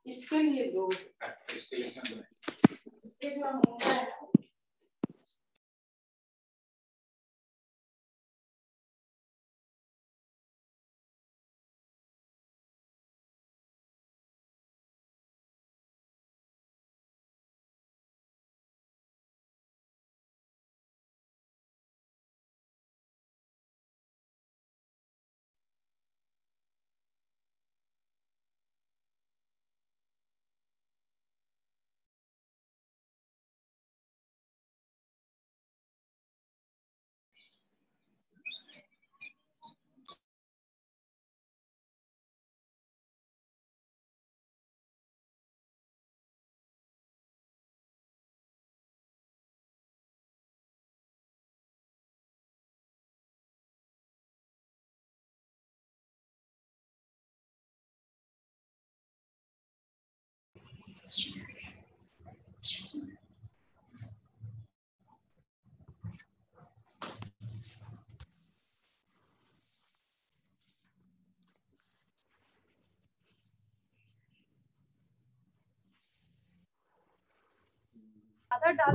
इसके लिए दो ये जो मोटा है आधा डाल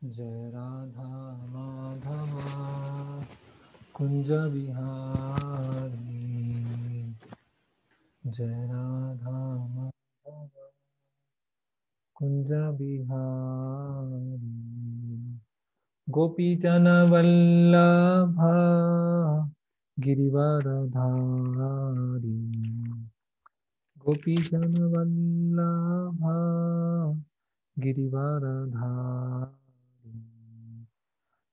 जय राधा माधवा कुंज बिहारी, जय राधा माधवा कुंज बिहारी, गोपी जन वल्लभा गिरिवरधारी, गोपी जन वल्लभा गिरिवरधारी,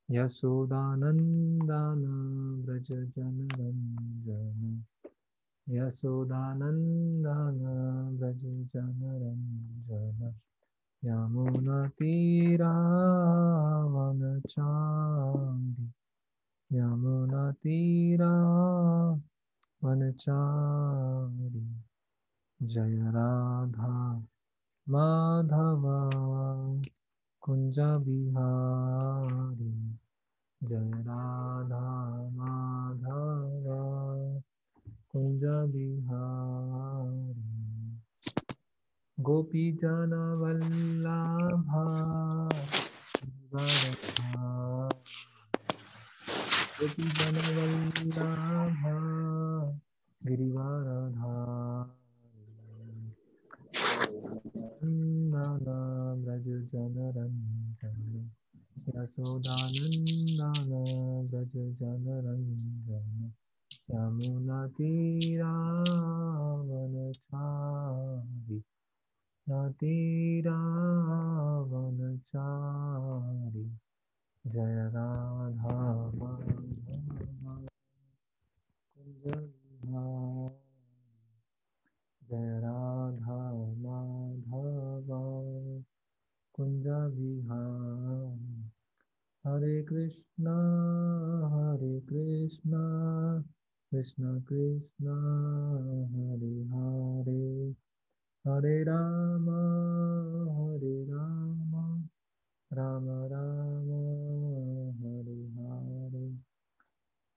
यशोदानंदन व्रज जनरंजन, यशोदानंदन व्रज जनरंजन, यमुनातीरावनचारि, यमुनातीरावनचारि, जय राधा माधवा कुंज बिहारी, जय राधा माधवा कुंज बिहारी, गोपी जन वल्लभा गोपी जन वल्लभा गिरिवरधारी, नंदन व्रज जनरंजन, यशोदानंदन व्रज जनरंजन, यमुनातीरावनचारि, तीरावनचारि, जय राधा माधवा कुंज बिहारी, जय राधा माधवा कुंज बिहारी, हरे कृष्णा कृष्ण कृष्ण हरे हरे, हरे राम राम राम हरे हरे,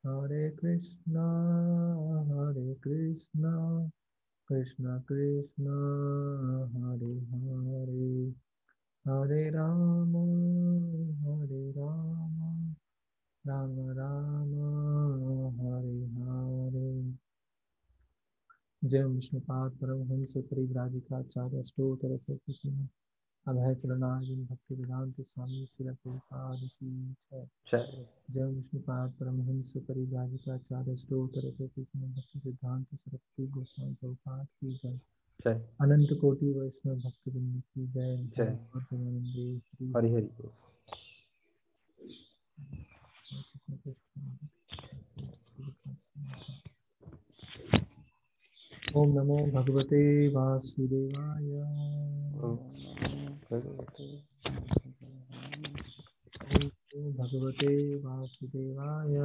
हरे कृष्णा कृष्ण कृष्ण हरे हरे हरे राम राम राम हरे हरे। जय विष्णुपाद परमहंस परिव्राजिकाचार्य स्तोत्र सरस्वती अभय चरणार्जुन भक्ति वेदांत स्वामी श्री प्रभुपाद की जय। जय विष्णुपाद परमहंस परिव्राजिकाचार्य स्तोत्र सरस्वती भक्ति सिद्धांत सरस्वती गोस्वामी प्रभुपाद की जय। अनंत कोटि वैष्णव भक्त वृंद की जय। जय। हरि हरि बोल। ओम नमो भगवते वासुदेवाय। ओम भगवते वासुदेवाय।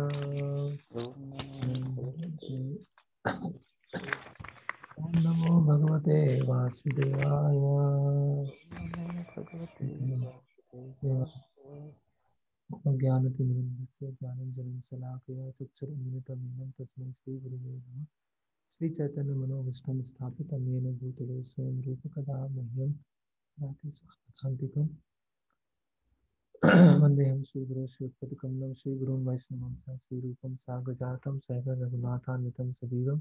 ओम नमो भगवते वासुदेवाय। ज्ञानतिमिरन्दस्य ज्ञानञ्जनशलाकया चक्षुरुन्मिलितं तस्मै श्रीगुरुवे नमः। श्रीचैतन्यमनोभीष्टं स्थापितं येन भूतले स्वयं रूपकदा मह्यं ददाति स्वापदान्तिकम्। वन्देऽहं श्रीगुरो श्रीयुक्तकमलं श्रीगुरुं वैष्णवं च श्रीरूपं साग्रजातं सहगं रघुनाथान्वितं सजीवं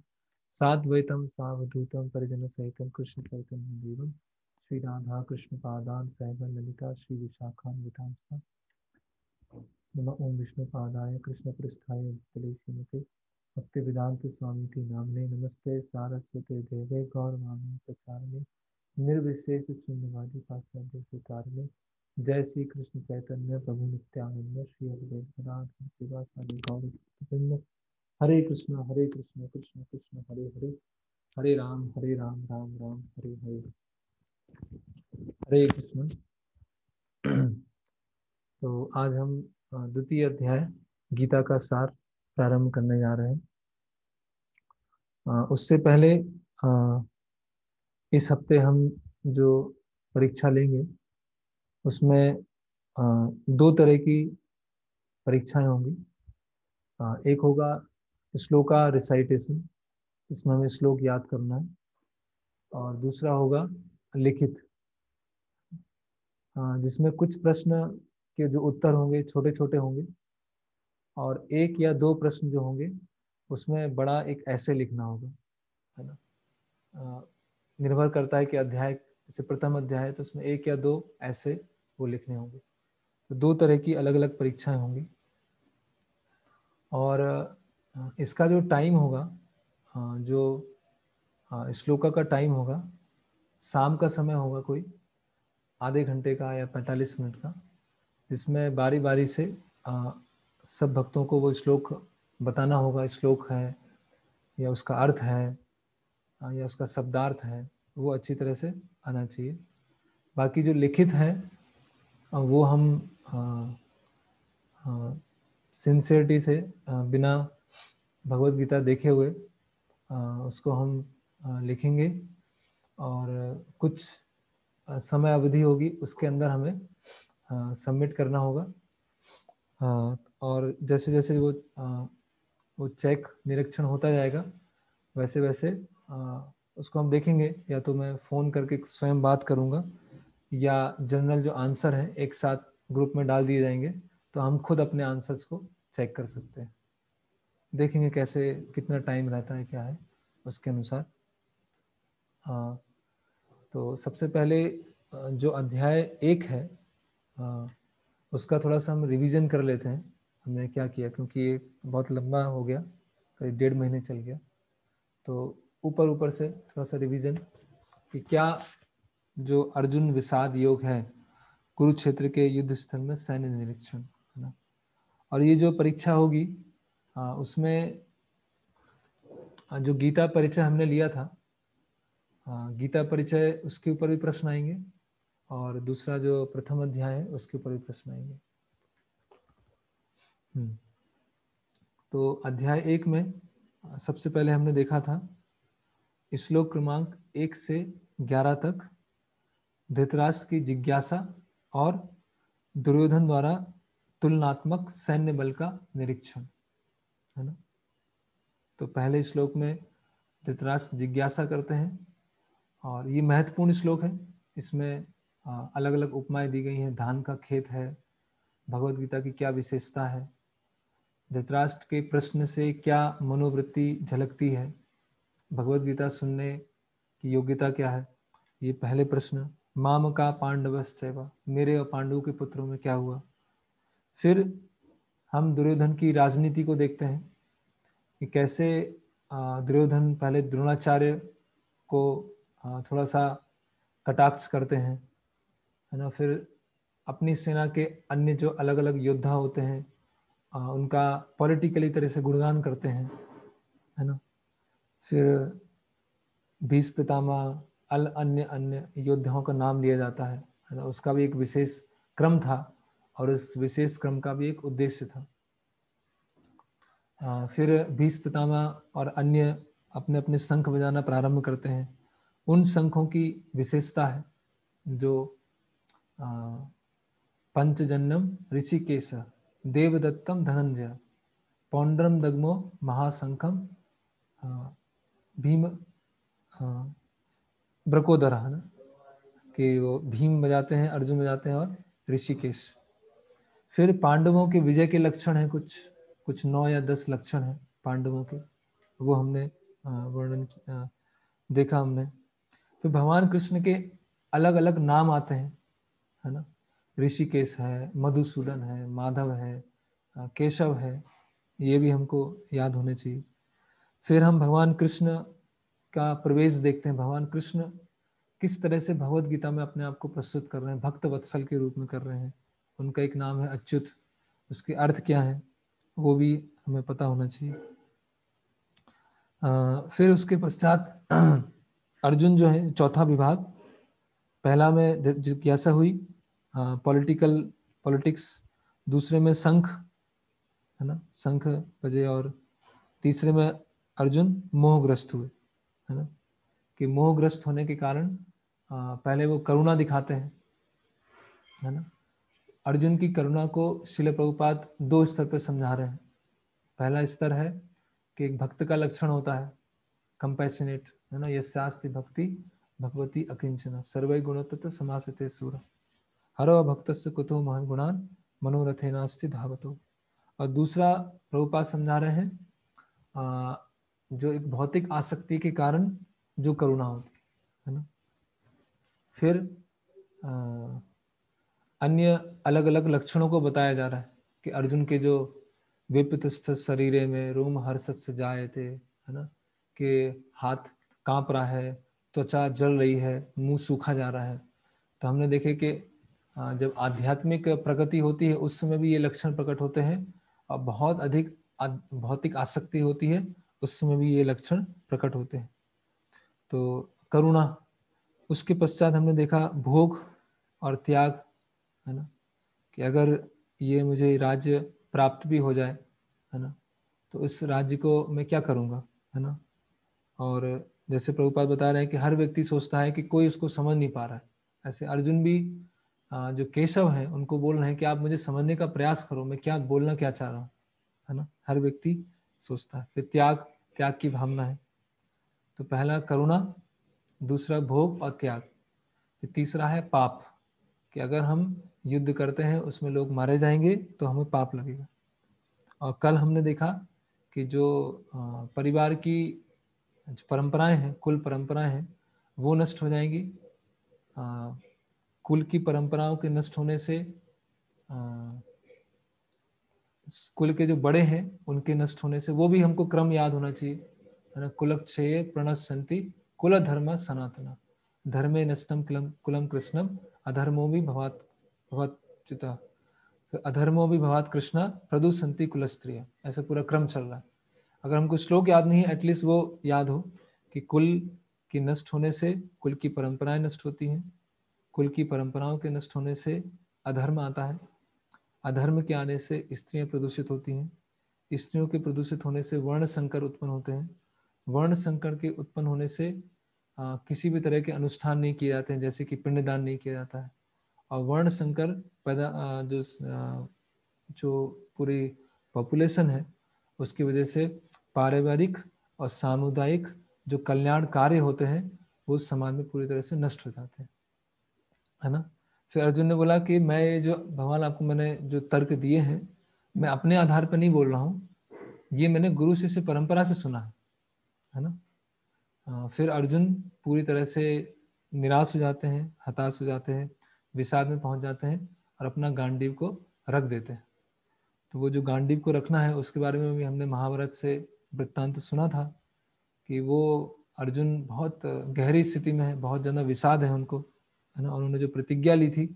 साद्वैतं सावधूतं परिजनसहितं कृष्णचैतन्यदेवं श्रीराधा कृष्णपादान् सहगं ललिता श्रीविशाखान्वितांश्च नमः। ओं विष्णुपादाय कृष्णपृष्ठाय भूतले श्रीमते भक्तिवेदांत स्वामी की नामने नमस्ते सारस्वते देवे गौरवाणी प्रचारणे निर्विशेष शून्यवादी पाश्चात्य सितारणे। जय श्री कृष्ण चैतन्य प्रभु नित्यानंद श्री अद्वैत शिवा साधु गौर। हरे कृष्ण कृष्ण कृष्ण हरे हरे हरे राम राम राम हरे हरे। हरे कृष्ण। तो आज हम द्वितीय अध्याय गीता का सार प्रारंभ करने जा रहे हैं। उससे पहले इस हफ्ते हम जो परीक्षा लेंगे उसमें दो तरह की परीक्षाएं होंगी। एक होगा श्लोका रिसाइटेशन, इसमें हमें श्लोक याद करना है, और दूसरा होगा लिखित, जिसमें कुछ प्रश्न के जो उत्तर होंगे छोटे छोटे होंगे और एक या दो प्रश्न जो होंगे उसमें बड़ा एक ऐसे लिखना होगा, है ना। निर्भर करता है कि अध्याय, जैसे प्रथम अध्याय है तो उसमें एक या दो ऐसे वो लिखने होंगे। तो दो तरह की अलग अलग परीक्षाएं होंगी। और इसका जो टाइम होगा, जो श्लोका का टाइम होगा, शाम का समय होगा, कोई आधे घंटे का या 45 मिनट का, जिसमें बारी बारी से सब भक्तों को वो श्लोक बताना होगा। श्लोक है या उसका अर्थ है या उसका शब्दार्थ है, वो अच्छी तरह से आना चाहिए। बाकी जो लिखित है वो हम सिंसियरिटी से बिना भगवत गीता देखे हुए उसको हम लिखेंगे, और कुछ समय अवधि होगी, उसके अंदर हमें सबमिट करना होगा। और जैसे जैसे वो चेक निरीक्षण होता जाएगा वैसे वैसे उसको हम देखेंगे। या तो मैं फ़ोन करके स्वयं बात करूँगा, या जनरल जो आंसर है एक साथ ग्रुप में डाल दिए जाएंगे, तो हम खुद अपने आंसर्स को चेक कर सकते हैं। देखेंगे कैसे, कितना टाइम रहता है, क्या है उसके अनुसार। तो सबसे पहले जो अध्याय 1 है उसका थोड़ा सा हम रिवीजन कर लेते हैं, हमने क्या किया, क्योंकि ये बहुत लंबा हो गया, करीब 1.5 महीने चल गया। तो ऊपर ऊपर से थोड़ा सा रिवीजन कि क्या जो अर्जुन विषाद योग है, कुरुक्षेत्र के युद्ध स्थल में सैन्य निरीक्षण, है ना। और ये जो परीक्षा होगी उसमें जो गीता परिचय हमने लिया था, गीता परिचय उसके ऊपर भी प्रश्न आएंगे, और दूसरा जो प्रथम अध्याय है उसके ऊपर भी प्रश्न आएंगे। तो अध्याय 1 में सबसे पहले हमने देखा था श्लोक क्रमांक 1 से 11 तक धृतराष्ट्र की जिज्ञासा और दुर्योधन द्वारा तुलनात्मक सैन्य बल का निरीक्षण, है ना। तो पहले श्लोक में धृतराष्ट्र जिज्ञासा करते हैं। और ये महत्वपूर्ण श्लोक है। इसमें अलग अलग उपमाएं दी गई हैं। धान का खेत है, भगवत गीता की क्या विशेषता है, धृतराष्ट्र के प्रश्न से क्या मनोवृत्ति झलकती है, भगवत गीता सुनने की योग्यता क्या है, ये पहले प्रश्न। माम का पांडवश्चैव, मेरे और पांडवों के पुत्रों में क्या हुआ। फिर हम दुर्योधन की राजनीति को देखते हैं कि कैसे दुर्योधन पहले द्रोणाचार्य को थोड़ा सा कटाक्ष करते हैं, है ना। फिर अपनी सेना के अन्य जो अलग अलग योद्धा होते हैं उनका पॉलिटिकली तरह से गुणगान करते हैं, है ना। फिर भीष्म पितामह अन्य अन्य योद्धाओं का नाम लिया जाता है ना। उसका भी एक विशेष क्रम था और उस विशेष क्रम का भी एक उद्देश्य था। फिर भीष्म पितामह और अन्य अपने अपने शंख बजाना प्रारंभ करते हैं। उन शंखों की विशेषता है जो पंचजन्यम ऋषिकेश देवदत्तम धनंजय पौंड्रम दग्मो महाशंखम भीम ब्रकोदर, है ना, कि वो भीम बजाते हैं, अर्जुन बजाते हैं और ऋषिकेश। फिर पांडवों के विजय के लक्षण हैं, कुछ 9 या 10 लक्षण हैं पांडवों के, वो हमने वर्णन देखा हमने। फिर भगवान कृष्ण के अलग अलग नाम आते हैं, है ना। ऋषिकेश है, मधुसूदन है, माधव है, केशव है, ये भी हमको याद होने चाहिए। फिर हम भगवान कृष्ण का प्रवेश देखते हैं। भगवान कृष्ण किस तरह से भगवत गीता में अपने आप को प्रस्तुत कर रहे हैं, भक्त वत्सल के रूप में कर रहे हैं। उनका एक नाम है अच्युत, उसके अर्थ क्या है वो भी हमें पता होना चाहिए। फिर उसके पश्चात अर्जुन जो है, चौथा विभाग, पहला में जिज्ञासा हुई, पॉलिटिक्स, दूसरे में शंख, है ना, शंख बजे, और तीसरे में अर्जुन मोहग्रस्त हुए, है ना, कि मोहग्रस्त होने के कारण पहले वो करुणा दिखाते हैं, है ना। अर्जुन की करुणा को श्रील प्रभुपाद 2 स्तर पर समझा रहे हैं। पहला स्तर है कि एक भक्त का लक्षण होता है कंपैशनेट, है ना, यस्यास्ति भक्ति भगवती अकिंचना सर्वै गुणोत्तत समासते सूर हरो भक्तस्य कुतो महान गुणान मनोरथेनास्ति धावतो। और दूसरा प्रभुपाद समझा रहे हैं जो एक भौतिक आसक्ति के कारण जो करुणा होती है ना। फिर अन्य अलग अलग लक्षणों को बताया जा रहा है कि अर्जुन के जो विपतस्थ शरीरे में रोम हर्षत से जाए थे, है ना, कि हाथ कांप रहा है, त्वचा जल रही है, मुंह सूखा जा रहा है। तो हमने देखे कि जब आध्यात्मिक प्रगति होती है उस समय भी ये लक्षण प्रकट होते हैं, और बहुत अधिक भौतिक आसक्ति होती है उस समय भी ये लक्षण प्रकट होते हैं। तो करुणा, उसके पश्चात हमने देखा भोग और त्याग, है ना, कि अगर ये मुझे राज्य प्राप्त भी हो जाए, है ना, तो इस राज्य को मैं क्या करूँगा, है ना। और जैसे प्रभुपाद बता रहे हैं कि हर व्यक्ति सोचता है कि कोई उसको समझ नहीं पा रहा है, ऐसे अर्जुन भी जो केशव हैं उनको बोल रहे हैं कि आप मुझे समझने का प्रयास करो, मैं क्या बोलना क्या चाह रहा हूँ, है ना, हर व्यक्ति सोचता है। फिर त्याग की भावना है। तो पहला करुणा, दूसरा भोग और त्याग, फिर तीसरा है पाप, कि अगर हम युद्ध करते हैं उसमें लोग मारे जाएंगे तो हमें पाप लगेगा। और कल हमने देखा कि जो परिवार की जो परंपराएं हैं, कुल परंपराएं हैं, वो नष्ट हो जाएंगी। कुल की परंपराओं के नष्ट होने से कुल के जो बड़े हैं उनके नष्ट होने से, वो भी हमको क्रम याद होना चाहिए, है ना। कुलक्षये प्रणश्यन्ति कुल धर्म सनातना धर्मे नष्टम कुलम कृष्णम अधर्मो भी भवाच्युता अधर्मो भी भवात कृष्णा प्रदूषंति कुलस्त्रिय। ऐसा पूरा क्रम चल रहा है। अगर हमको श्लोक याद नहीं है, एटलीस्ट वो याद हो कि कुल के नष्ट होने से कुल की परंपराएं नष्ट होती हैं, कुल की परंपराओं के नष्ट होने से अधर्म आता है, अधर्म के आने से स्त्रियां प्रदूषित होती हैं, स्त्रियों के प्रदूषित होने से वर्ण संकर उत्पन्न होते हैं, वर्ण संकर के उत्पन्न होने से किसी भी तरह के अनुष्ठान नहीं किए जाते हैं, जैसे कि पिंडदान नहीं किया जाता है। और वर्ण संकर पैदा जो पूरी पॉपुलेशन है उसकी वजह से पारिवारिक और सामुदायिक जो कल्याण कार्य होते हैं वो समाज में पूरी तरह से नष्ट हो जाते हैं, है ना। फिर अर्जुन ने बोला कि मैं ये जो भगवान आपको मैंने जो तर्क दिए हैं, मैं अपने आधार पर नहीं बोल रहा हूँ, ये मैंने गुरु शिष्य परंपरा से सुना है ना। फिर अर्जुन पूरी तरह से निराश हो जाते हैं, हताश हो जाते हैं, विषाद में पहुंच जाते हैं और अपना गांडीव को रख देते हैं। तो वो जो गांडीव को रखना है उसके बारे में भी हमने महाभारत से वृत्तांत सुना था कि वो अर्जुन बहुत गहरी स्थिति में है, बहुत ज़्यादा विषाद है उनको, है ना। और उन्होंने जो प्रतिज्ञा ली थी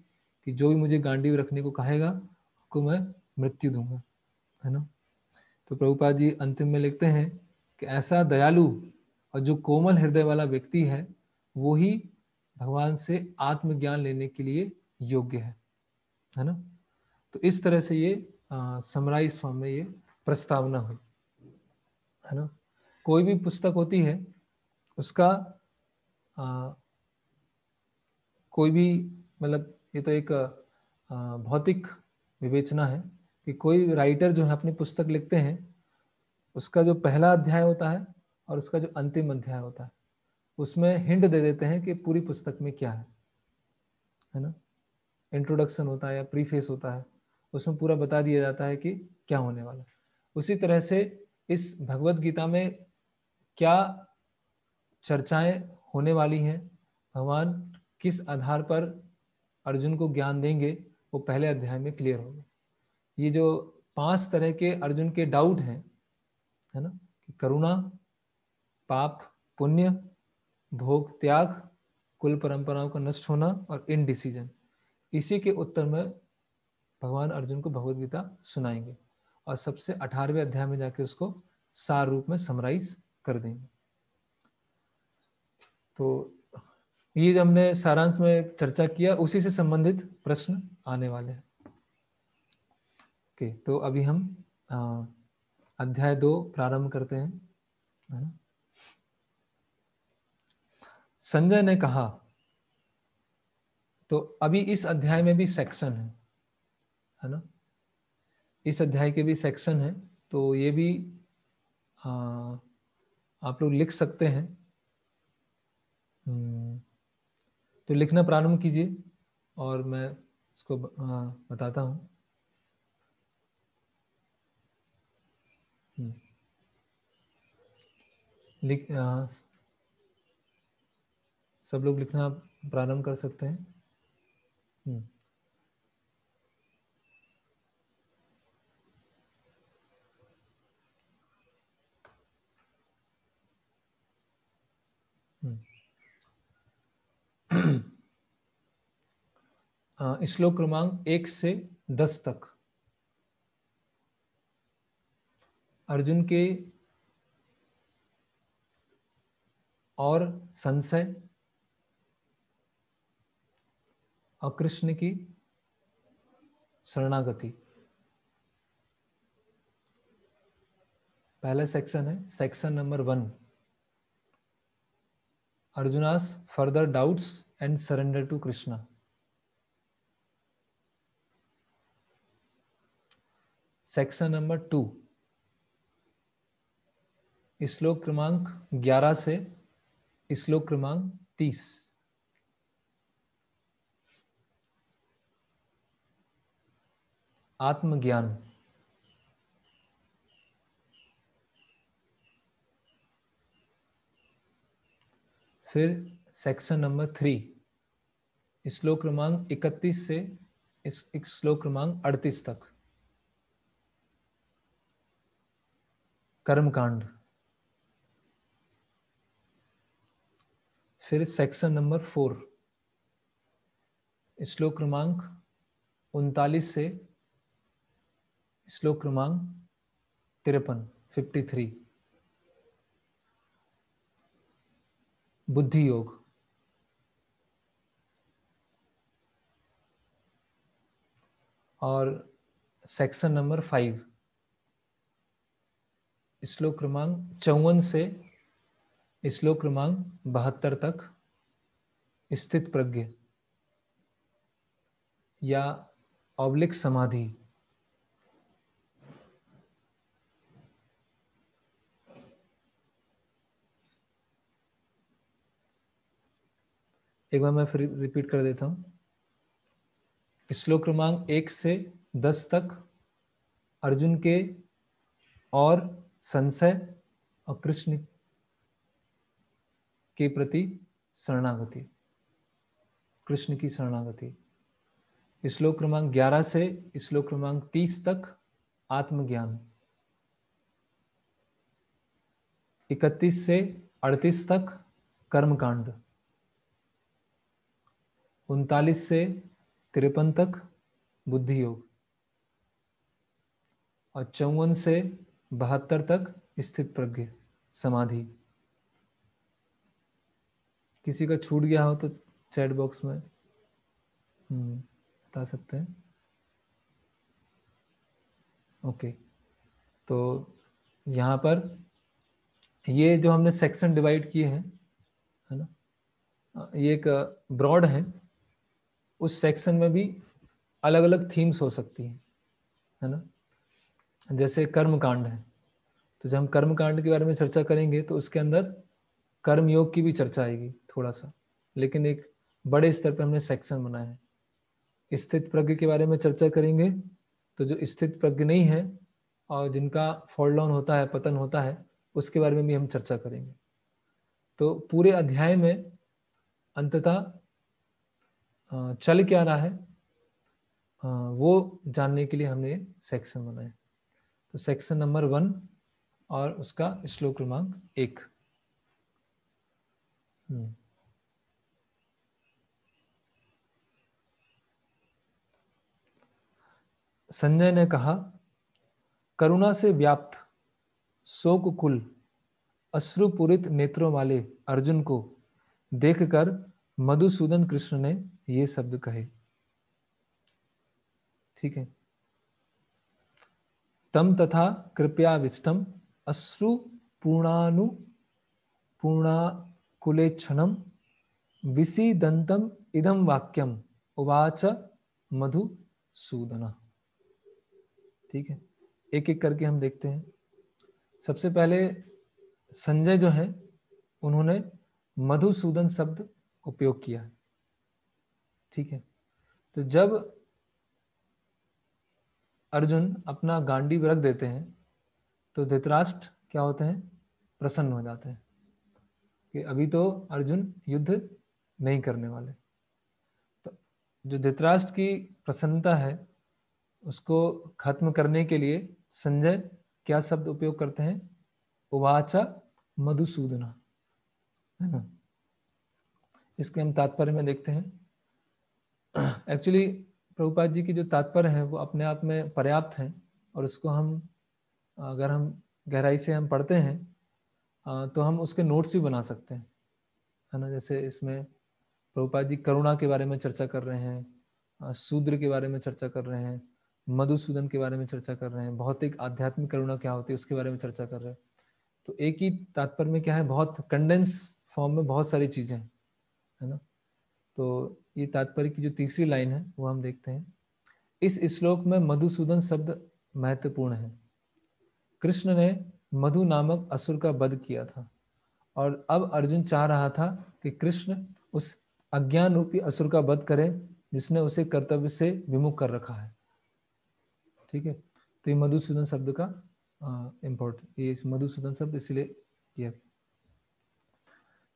कि जो भी मुझे गांडीव रखने को कहेगा उसको मैं मृत्यु दूंगा, है ना। तो प्रभुपाद जी अंतिम में लिखते हैं कि ऐसा दयालु और जो कोमल हृदय वाला व्यक्ति है वो ही भगवान से आत्मज्ञान लेने के लिए योग्य है ना। तो इस तरह से ये समराइज फॉर्म में ये प्रस्तावना हुई, है ना। कोई भी पुस्तक होती है उसका कोई भी मतलब ये तो एक भौतिक विवेचना है कि कोई राइटर जो है अपनी पुस्तक लिखते हैं, उसका जो पहला अध्याय होता है और उसका जो अंतिम अध्याय होता है उसमें हिंट दे देते हैं कि पूरी पुस्तक में क्या है ना। इंट्रोडक्शन होता है या प्रीफेस होता है, उसमें पूरा बता दिया जाता है कि क्या होने वाला है। उसी तरह से इस भगवत गीता में क्या चर्चाएं होने वाली हैं, भगवान किस आधार पर अर्जुन को ज्ञान देंगे, वो पहले अध्याय में क्लियर होगा। ये जो 5 तरह के अर्जुन के डाउट हैं, है ना, कि करुणा, पाप, पुण्य, भोग त्याग, कुल परंपराओं का नष्ट होना और इनडिसीजन, इसी के उत्तर में भगवान अर्जुन को भगवत गीता सुनाएंगे और सबसे 18वें अध्याय में जाके उसको सार रूप में समराइज कर देंगे। तो ये जो हमने सारांश में चर्चा किया उसी से संबंधित प्रश्न आने वाले हैं। ओके, तो अभी हम अध्याय 2 प्रारंभ करते हैं, है ना। संजय ने कहा, तो अभी इस अध्याय में भी सेक्शन है ना, इस अध्याय के भी सेक्शन है, तो ये भी आप लोग लिख सकते हैं। तो लिखना प्रारंभ कीजिए और मैं इसको बताता हूँ। सब लोग लिखना प्रारंभ कर सकते हैं। श्लोक क्रमांक 1 से 10 तक अर्जुन के और संशय और कृष्ण की शरणागति, पहला सेक्शन है, section number 1, Arjuna's further doubts and surrender to Krishna. Section number 2, श्लोक क्रमांक 11 से श्लोक क्रमांक 30, आत्मज्ञान। फिर सेक्शन नंबर 3, श्लोक क्रमांक 31 से श्लोक क्रमांक 38 तक, कर्मकांड। फिर सेक्शन नंबर 4, श्लोक क्रमांक 39 से श्लोक क्रमांक 53, बुद्धि योग। और सेक्शन नंबर 5, श्लोक क्रमांक 54 से श्लोक क्रमांक 72 तक, स्थित प्रज्ञ या ऑब्लिक समाधि। एक बार मैं फिर रिपीट कर देता हूँ। श्लोक क्रमांक 1 से 10 तक अर्जुन के और संशय और कृष्ण के प्रति शरणागति, कृष्ण की शरणागति। श्लोक क्रमांक 11 से श्लोक क्रमांक 30 तक आत्मज्ञान, 31 से 38 तक कर्मकांड, 39 से 53 तक बुद्धि योग और 54 से 72 तक स्थित प्रज्ञ समाधि। किसी का छूट गया हो तो चैट बॉक्स में बता सकते हैं। ओके, तो यहाँ पर ये जो हमने सेक्शन डिवाइड किए हैं, है ना, ये एक ब्रॉड है। उस सेक्शन में भी अलग अलग थीम्स हो सकती हैं, है ना। जैसे कर्म कांड है, तो जब हम कर्म कांड के बारे में चर्चा करेंगे तो उसके अंदर कर्म योग की भी चर्चा आएगी थोड़ा सा, लेकिन एक बड़े स्तर पर हमने सेक्शन बनाया है। स्थित प्रज्ञ के बारे में चर्चा करेंगे तो जो स्थित प्रज्ञ नहीं है और जिनका फॉल डाउन होता है, पतन होता है, उसके बारे में भी हम चर्चा करेंगे। तो पूरे अध्याय में अंततः चल क्या रहा है वो जानने के लिए हमने सेक्शन बनाए। तो सेक्शन नंबर 1 और उसका श्लोक क्रमांक 1। संजय ने कहा, करुणा से व्याप्त शोक कुल अश्रुपूरित नेत्रों वाले अर्जुन को देखकर मधुसूदन कृष्ण ने ये शब्द कहे। ठीक है। तम तथा कृपया विष्टम अश्रु पूर्णाकुलेक्षणम विसीदंतम इदम वाक्यम उवाच मधुसूदन। ठीक है, एक एक करके हम देखते हैं। सबसे पहले संजय जो है उन्होंने मधुसूदन शब्द उपयोग किया है। ठीक है, तो जब अर्जुन अपना गांडीव रख देते हैं तो धृतराष्ट्र क्या होते हैं, प्रसन्न हो जाते हैं कि अभी तो अर्जुन युद्ध नहीं करने वाले। तो जो धृतराष्ट्र की प्रसन्नता है उसको खत्म करने के लिए संजय क्या शब्द उपयोग करते हैं, उवाचा मधुसूदना, है ना। इसके हम तात्पर्य में देखते हैं। एक्चुअली प्रभुपाद जी की जो तात्पर्य है वो अपने आप में पर्याप्त है, और उसको हम अगर हम गहराई से हम पढ़ते हैं तो हम उसके नोट्स भी बना सकते हैं, है ना। जैसे इसमें प्रभुपाद जी करुणा के बारे में चर्चा कर रहे हैं, शूद्र के बारे में चर्चा कर रहे हैं, मधुसूदन के बारे में चर्चा कर रहे हैं, भौतिक आध्यात्मिक करुणा क्या होती है उसके बारे में चर्चा कर रहे हैं। तो एक ही तात्पर्य में क्या है, बहुत कंडेंस फॉर्म में बहुत सारी चीजें हैं, है ना। तो ये तात्पर्य की जो तीसरी लाइन है वो हम देखते हैं। इस श्लोक में मधुसूदन शब्द महत्वपूर्ण है। कृष्ण ने मधु नामक असुर का वध किया था और अब अर्जुन चाह रहा था कि कृष्ण उस अज्ञान रूपी असुर का वध करे जिसने उसे कर्तव्य से विमुख कर रखा है। ठीक है, तो ये मधुसूदन शब्द का इम्पोर्टेंट, ये मधुसूदन शब्द इसलिए किया।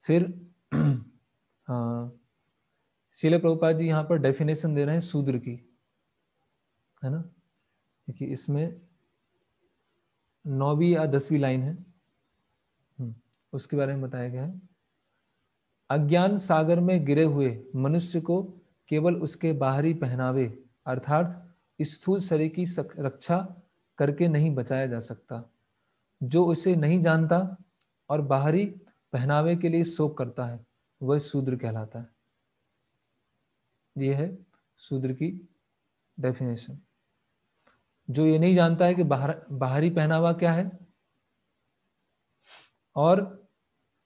फिर श्रील प्रभुपाद जी यहाँ पर डेफिनेशन दे रहे हैं शूद्र की, है ना। देखिए इसमें 9वीं या 10वीं लाइन है, उसके बारे में बताया गया है। अज्ञान सागर में गिरे हुए मनुष्य को केवल उसके बाहरी पहनावे अर्थात स्थूल शरीर की रक्षा करके नहीं बचाया जा सकता। जो उसे नहीं जानता और बाहरी पहनावे के लिए शोक करता है वह शूद्र कहलाता है। यह है शूद्र की डेफिनेशन। जो ये नहीं जानता है कि बाहरी पहनावा क्या है और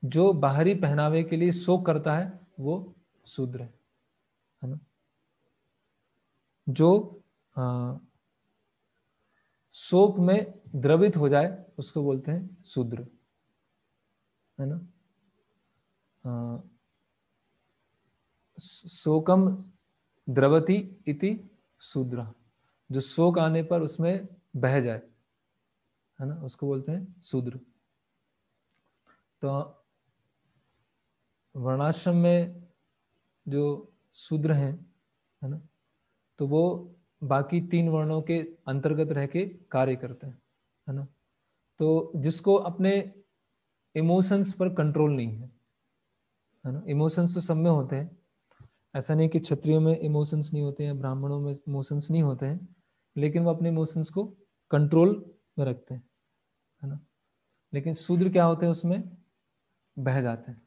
जो बाहरी पहनावे के लिए शोक करता है वो शूद्र है ना। जो शोक में द्रवित हो जाए उसको बोलते हैं शूद्र, है ना। शोकम द्रवति इति शूद्र, जो शोक आने पर उसमें बह जाए, है ना, उसको बोलते हैं शूद्र। तो वर्णाश्रम में जो शूद्र हैं, है ना, तो वो बाकी 3 वर्णों के अंतर्गत रह के कार्य करते हैं, है ना। तो जिसको अपने इमोशंस पर कंट्रोल नहीं है ना। इमोशंस तो सब में होते हैं, ऐसा नहीं कि क्षत्रियों में इमोशंस नहीं होते हैं, ब्राह्मणों में इमोशंस नहीं होते हैं, लेकिन वो अपने इमोशंस को कंट्रोल में रखते हैं, है ना। लेकिन शूद्र क्या होते हैं, उसमें बह जाते हैं।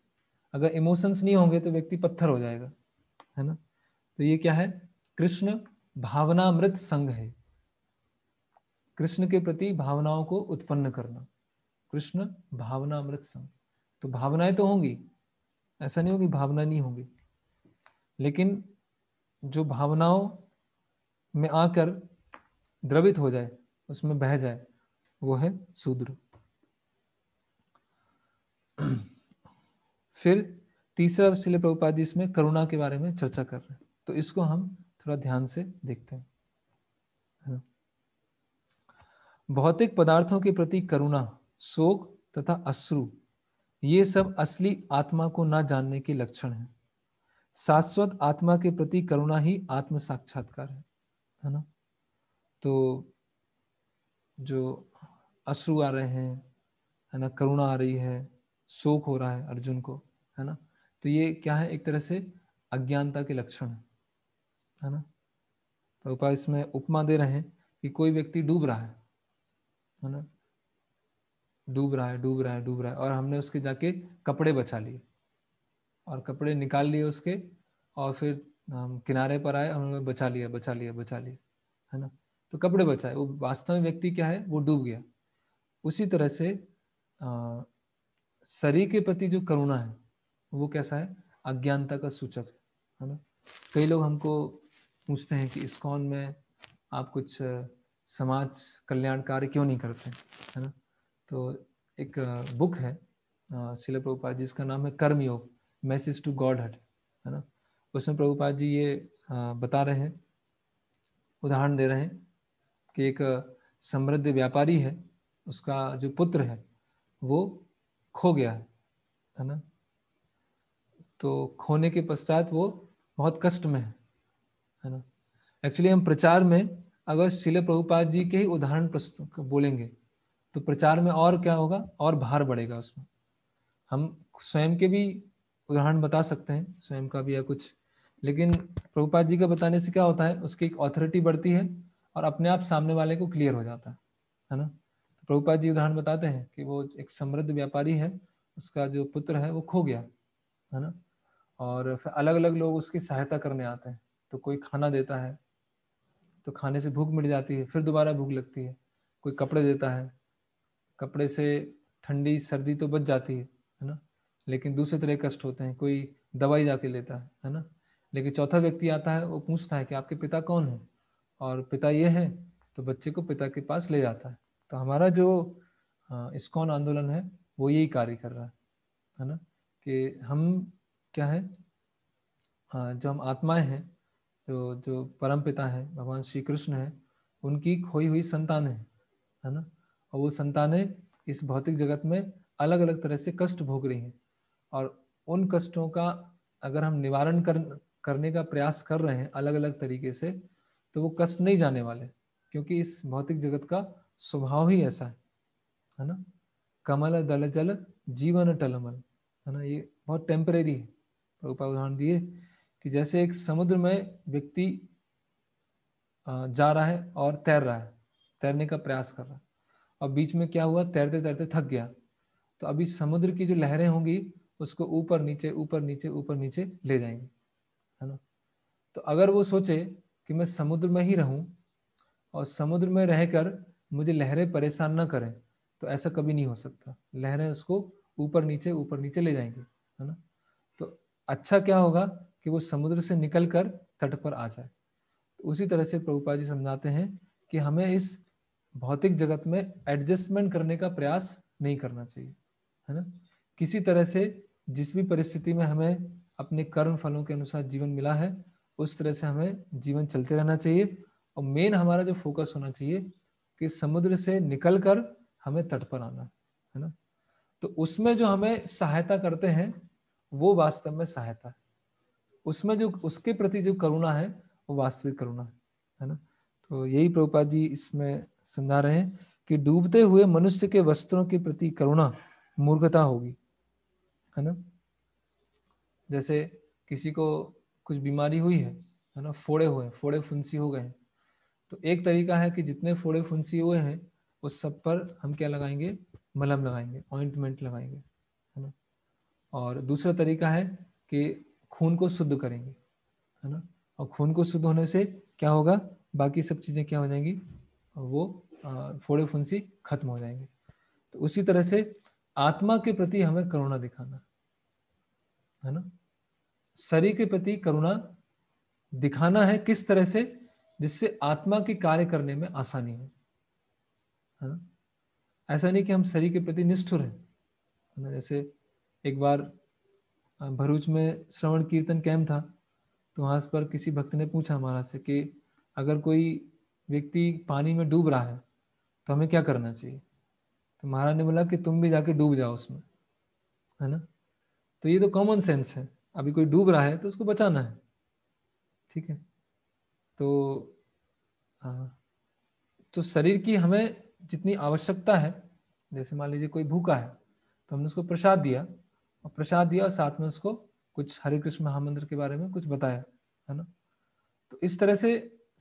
अगर इमोशंस नहीं होंगे तो व्यक्ति पत्थर हो जाएगा, है ना। तो ये क्या है, कृष्ण भावनामृत संग है, कृष्ण के प्रति भावनाओं को उत्पन्न करना, कृष्ण भावनामृत संग। तो भावनाएं तो होंगी, ऐसा नहीं होगी भावना नहीं होगी, लेकिन जो भावनाओं में आकर द्रवित हो जाए, उसमें बह जाए, वो है शूद्र। फिर तीसरा श्रील प्रभुपाद जी इसमें करुणा के बारे में चर्चा कर रहे हैं, तो इसको हम थोड़ा ध्यान से देखते हैं, है ना। भौतिक पदार्थों के प्रति करुणा, शोक तथा अश्रु, ये सब असली आत्मा को ना जानने के लक्षण हैं। शाश्वत आत्मा के प्रति करुणा ही आत्म साक्षात्कार है ना। तो जो अश्रु आ रहे हैं, है ना, करुणा आ रही है, शोक हो रहा है अर्जुन को, है ना, तो ये क्या है, एक तरह से अज्ञानता के लक्षण है ना। प्रभुपाद इसमें उपमा दे रहे हैं कि कोई व्यक्ति डूब रहा है ना, डूब रहा है, डूब रहा है, डूब रहा है, और हमने उसके जाके कपड़े बचा लिए और कपड़े निकाल लिए उसके, और फिर हम किनारे पर आए, हमने बचा लिया, बचा लिया, बचा लिया, है ना। तो कपड़े बचाए, वो वास्तव में व्यक्ति क्या है, वो डूब गया। उसी तरह से शरीर के प्रति जो करुणा है वो कैसा है, अज्ञानता का सूचक है ना। कई लोग हमको पूछते हैं कि इस्कॉन में आप कुछ समाज कल्याण कार्य क्यों नहीं करते, है ना। तो एक बुक है श्रील प्रभुपाद जी, इसका नाम है कर्म योग, मैसेज टू गॉडहड, है ना। उसमें प्रभुपाद जी ये बता रहे हैं, उदाहरण दे रहे हैं कि एक समृद्ध व्यापारी है, उसका जो पुत्र है वो खो गया है ना। तो खोने के पश्चात वो बहुत कष्ट में है ना। एक्चुअली हम प्रचार में अगर श्रील प्रभुपाद जी के ही उदाहरण प्रस्तुत बोलेंगे तो प्रचार में और क्या होगा, और भार बढ़ेगा उसमें। हम स्वयं के भी उदाहरण बता सकते हैं, स्वयं का भी या कुछ, लेकिन प्रभुपाद जी का बताने से क्या होता है, उसकी एक ऑथोरिटी बढ़ती है और अपने आप सामने वाले को क्लियर हो जाता है ना। तो प्रभुपाद जी उदाहरण बताते हैं कि वो एक समृद्ध व्यापारी है, उसका जो पुत्र है वो खो गया, है ना। और फिर अलग अलग लोग उसकी सहायता करने आते हैं, तो कोई खाना देता है तो खाने से भूख मिट जाती है, फिर दोबारा भूख लगती है। कोई कपड़े देता है, कपड़े से ठंडी सर्दी तो बच जाती है ना, लेकिन दूसरे तरह कष्ट होते हैं। कोई दवाई जाके लेता है ना। लेकिन चौथा व्यक्ति आता है, वो पूछता है कि आपके पिता कौन है, और पिता ये है, तो बच्चे को पिता के पास ले जाता है। तो हमारा जो इस्कॉन आंदोलन है वो यही कार्य कर रहा है ना, कि हम क्या है, जो हम आत्माएं हैं, जो जो परम पिता है भगवान श्री कृष्ण है, उनकी खोई हुई संतानें है ना। और वो संतानें इस भौतिक जगत में अलग अलग तरह से कष्ट भोग रही हैं, और उन कष्टों का अगर हम निवारण करने का प्रयास कर रहे हैं अलग अलग तरीके से, तो वो कष्ट नहीं जाने वाले, क्योंकि इस भौतिक जगत का स्वभाव ही ऐसा है ना। कमल दल जल जीवन टलमल, है ना, ये बहुत टेम्परेरी है। प्रभुपाद उदाहरण दिए कि जैसे एक समुद्र में व्यक्ति जा रहा है और तैर रहा है, तैरने का प्रयास कर रहा है, और बीच में क्या हुआ, तैरते तैरते थक गया, तो अभी समुद्र की जो लहरें होंगी उसको ऊपर नीचे ऊपर नीचे ऊपर नीचे ले जाएंगे, है ना। तो अगर वो सोचे कि मैं समुद्र में ही रहूं और समुद्र में रहकर मुझे लहरें परेशान ना करें, तो ऐसा कभी नहीं हो सकता। लहरें उसको ऊपर नीचे ले जाएंगी, है ना। तो अच्छा क्या होगा कि वो समुद्र से निकलकर तट पर आ जाए। तो उसी तरह से प्रभुपाद जी समझाते हैं कि हमें इस भौतिक जगत में एडजस्टमेंट करने का प्रयास नहीं करना चाहिए, है ना। किसी तरह से जिस भी परिस्थिति में हमें अपने कर्म फलों के अनुसार जीवन मिला है उस तरह से हमें जीवन चलते रहना चाहिए। और मेन हमारा जो फोकस होना चाहिए कि समुद्र से निकलकर हमें तट पर आना है ना। तो उसमें जो हमें सहायता करते हैं वो वास्तव में सहायता है, उसमें जो उसके प्रति जो करुणा है वो वास्तविक करुणा है ना। तो यही प्रभुपाद जी इसमें समझा रहे हैं कि डूबते हुए मनुष्य के वस्त्रों के प्रति करुणा मूर्खता होगी, है ना। जैसे किसी को कुछ बीमारी हुई है ना, फोड़े हुए, फोड़े फुंसी हो गए, तो एक तरीका है कि जितने फोड़े फुंसी हुए हैं उस सब पर हम क्या लगाएंगे, मलहम लगाएंगे, ऑइंटमेंट लगाएंगे, है ना। और दूसरा तरीका है कि खून को शुद्ध करेंगे, है ना। और खून को शुद्ध होने से क्या होगा, बाकी सब चीजें क्या हो जाएंगी, वो फोड़े फुंसी खत्म हो जाएंगे। तो उसी तरह से आत्मा के प्रति हमें करुणा दिखाना, है ना। शरीर के प्रति करुणा दिखाना है किस तरह से, जिससे आत्मा के कार्य करने में आसानी हो, है ना। ऐसा नहीं कि हम शरीर के प्रति निष्ठुर हैं, है ना। जैसे एक बार भरूच में श्रवण कीर्तन कैंप था, तो वहां पर किसी भक्त ने पूछा महाराज से कि अगर कोई व्यक्ति पानी में डूब रहा है तो हमें क्या करना चाहिए। तो महाराज ने बोला कि तुम भी जाके डूब जाओ उसमें, है ना। तो ये तो कॉमन सेंस है, अभी कोई डूब रहा है तो उसको बचाना है, ठीक है। तो तो शरीर की हमें जितनी आवश्यकता है, जैसे मान लीजिए कोई भूखा है तो हमने उसको प्रसाद दिया, और साथ में उसको कुछ हरे कृष्ण महामंत्र के बारे में कुछ बताया, है ना। तो इस तरह से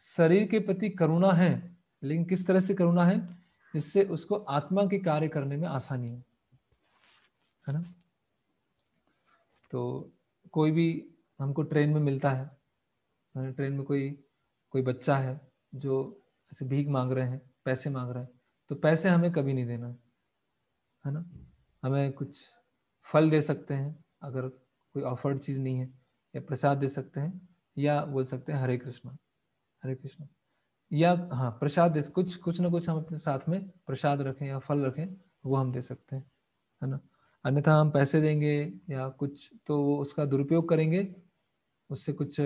शरीर के प्रति करुणा है, लेकिन किस तरह से करुणा है, जिससे उसको आत्मा के कार्य करने में आसानी हो, है ना। तो कोई भी हमको ट्रेन में मिलता है, ट्रेन में कोई बच्चा है जो ऐसे भीख मांग रहे हैं, पैसे मांग रहे हैं, तो पैसे हमें कभी नहीं देना है ना। हमें कुछ फल दे सकते हैं अगर कोई ऑफर्ड चीज नहीं है, या प्रसाद दे सकते हैं, या बोल सकते हैं हरे कृष्णा, हरे कृष्णा, या हाँ प्रसाद दे, कुछ ना कुछ हम अपने साथ में प्रसाद रखें या फल रखें, वो हम दे सकते हैं, है ना। अन्यथा हम पैसे देंगे या कुछ तो वो उसका दुरुपयोग करेंगे, उससे कुछ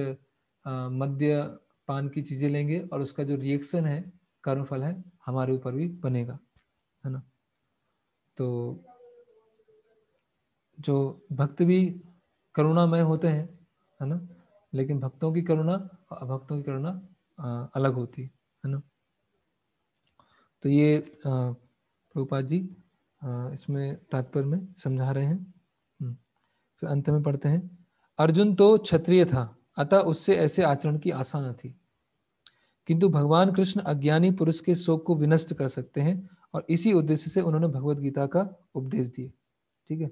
मद्य पान की चीजें लेंगे, और उसका जो रिएक्शन है, कर्मफल है, हमारे ऊपर भी बनेगा, है ना। तो जो भक्त भी करुणामय होते हैं, है ना, लेकिन भक्तों की करुणा और अभक्तों की करुणा अलग होती है ना। तो ये प्रभुपाद जी इसमें तात्पर्य में समझा रहे हैं। फिर अंत में पढ़ते हैं, अर्जुन तो क्षत्रिय था, अतः उससे ऐसे आचरण की आशा न थी, किंतु भगवान कृष्ण अज्ञानी पुरुष के शोक को विनष्ट कर सकते हैं, और इसी उद्देश्य से उन्होंने भगवत गीता का उपदेश दिया। ठीक है,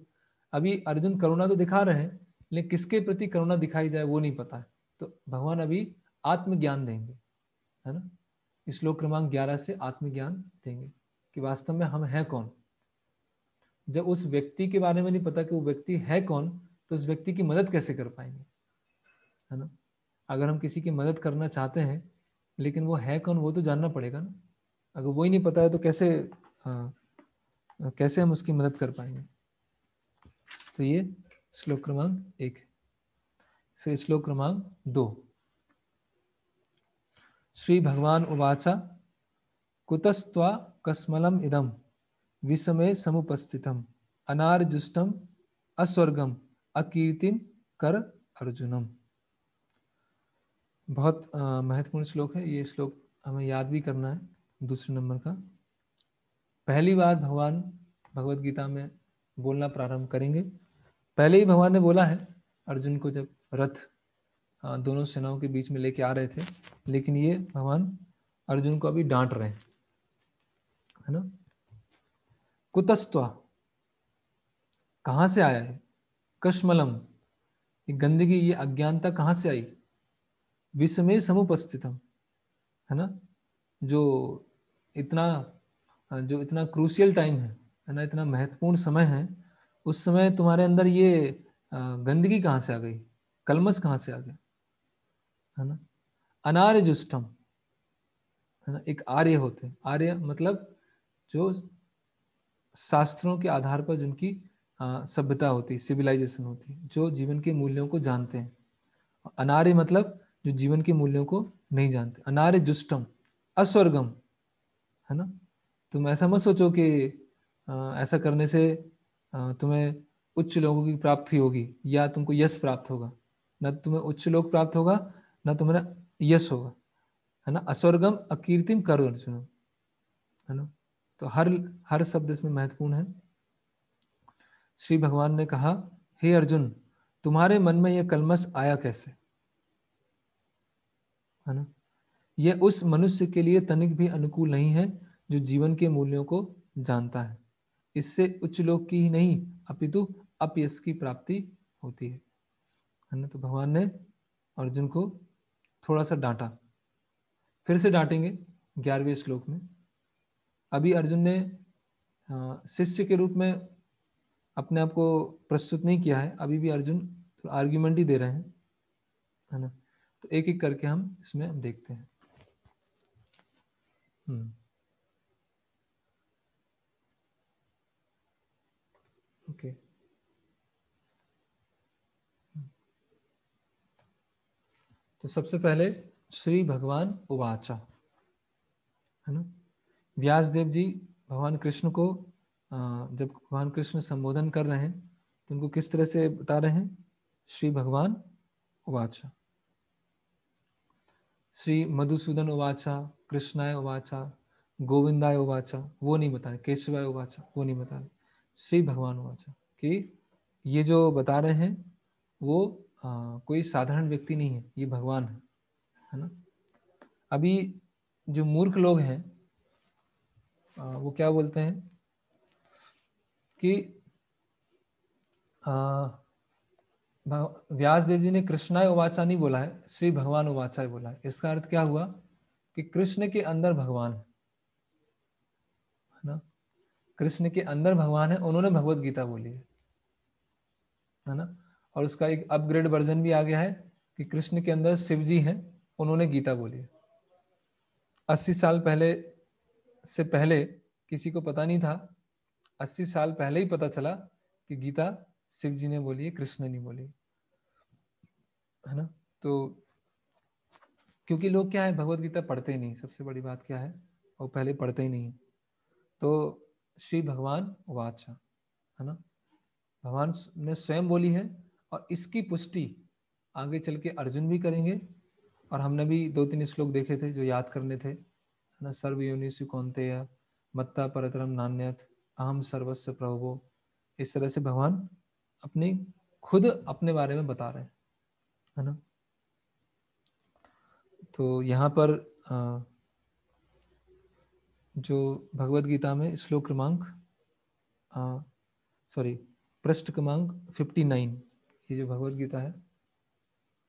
अभी अर्जुन करुणा तो दिखा रहे हैं, लेकिन किसके प्रति करुणा दिखाई जाए वो नहीं पता है, तो भगवान अभी आत्मज्ञान देंगे, है ना। श्लोक क्रमांक 11 से आत्मज्ञान देंगे कि वास्तव में हम हैं कौन। जब उस व्यक्ति के बारे में नहीं पता कि वो व्यक्ति है कौन, तो उस व्यक्ति की मदद कैसे कर पाएंगे, है ना। अगर हम किसी की मदद करना चाहते हैं, लेकिन वो है कौन वो तो जानना पड़ेगा ना। अगर वो ही नहीं पता है तो कैसे हम उसकी मदद कर पाएंगे। तो ये श्लोक क्रमांक 1। फिर श्लोक क्रमांक 2। श्री भगवान उवाचा कुतस्त्वा कस्मलम इदम विषमे समुपस्थितम अनार्जुष्टम अस्वर्गम अकीर्तिम कर अर्जुनम। बहुत महत्वपूर्ण श्लोक है ये श्लोक, हमें याद भी करना है। दूसरे नंबर का पहली बार भगवान भगवत गीता में बोलना प्रारंभ करेंगे। पहले ही भगवान ने बोला है अर्जुन को, जब रथ दोनों सेनाओं के बीच में लेके आ रहे थे, लेकिन ये भगवान अर्जुन को अभी डांट रहे हैं, है ना। कुतस्त्वा कहां से आया है, कश्मलम ये गंदगी, ये अज्ञानता कहां से आई, विषमे समुपस्थितम, है ना। जो इतना क्रूशियल टाइम है ना, इतना महत्वपूर्ण समय है, उस समय तुम्हारे अंदर ये गंदगी कहां से आ गई, कलमस कहां से आ गया, है ना। अनार्यजुष्टम, है ना। एक आर्य होते हैं, आर्य मतलब जो शास्त्रों के आधार पर जिनकी सभ्यता होती है, सिविलाइजेशन होती है, जो जीवन के मूल्यों को जानते हैं। अनार्य मतलब जो जीवन के मूल्यों को नहीं जानते। अनार्य जुष्टम अस्वर्गम, है ना। तुम ऐसा मत सोचो कि ऐसा करने से तुम्हें उच्च लोगों की प्राप्ति होगी या तुमको यश प्राप्त होगा। न तुम्हें उच्च लोक प्राप्त होगा, न तुम्हारा यश होगा, है ना। अस्वर्गम अकीर्तिम करो अर्जुन, है ना। तो हर शब्द इसमें महत्वपूर्ण है। श्री भगवान ने कहा, हे अर्जुन, तुम्हारे मन में यह कलमश आया कैसे, है ना। यह उस मनुष्य के लिए तनिक भी अनुकूल नहीं है जो जीवन के मूल्यों को जानता है। इससे उच्च लोक की ही नहीं अपितु अपयश की प्राप्ति होती है ना। तो भगवान ने अर्जुन को थोड़ा सा डांटा, फिर से डांटेंगे 11वें श्लोक में। अभी अर्जुन ने शिष्य के रूप में अपने आप को प्रस्तुत नहीं किया है, अभी भी अर्जुन तो आर्ग्यूमेंट ही दे रहे हैं, है ना। तो एक एक करके हम इसमें हम देखते हैं। ओके, तो सबसे पहले श्री भगवान उवाचा, है ना। व्यास देव जी भगवान कृष्ण को जब भगवान कृष्ण संबोधन कर रहे हैं तो उनको किस तरह से बता रहे हैं, श्री भगवान उवाचा। श्री मधुसूदन उवाचा, कृष्णाय उवाचा, गोविंदाय उवाचा, वो नहीं बता रहे, केशवाय उवाचा, वो नहीं बता रहे, श्री भगवान उवाचा। कि ये जो बता रहे हैं वो कोई साधारण व्यक्ति नहीं है, ये भगवान है ना। अभी जो मूर्ख लोग हैं वो क्या बोलते हैं कि व्यास देव जी ने कृष्णाय उवाचा नहीं बोला है, श्री भगवान उवाचा बोला है। इसका अर्थ क्या हुआ कि कृष्ण के अंदर भगवान है ना। कृष्ण के अंदर भगवान है, उन्होंने भगवत गीता बोली है ना। और उसका एक अपग्रेड वर्जन भी आ गया है कि कृष्ण के अंदर शिव जी हैं, उन्होंने गीता बोली है। 80 साल पहले से पहले किसी को पता नहीं था, 80 साल पहले ही पता चला कि गीता शिव जी ने बोली है, कृष्ण ने बोली है ना। तो क्योंकि लोग क्या है, भगवत गीता पढ़ते ही नहीं, सबसे बड़ी बात क्या है, वो पहले पढ़ते ही नहीं। तो श्री भगवान वाचा, है ना, भगवान ने स्वयं बोली है। और इसकी पुष्टि आगे चल के अर्जुन भी करेंगे। और हमने भी 2-3 श्लोक देखे थे जो याद करने थे, है ना। सर्व योनिषु कौन्तेय मत्ता परतरम नान्यत अहम सर्वस्व प्रभुवो। इस तरह से भगवान अपने खुद अपने बारे में बता रहे हैं, है ना। तो यहाँ पर जो भगवत गीता में श्लोक क्रमांक पृष्ठ क्रमांक 59, ये जो भगवत गीता है,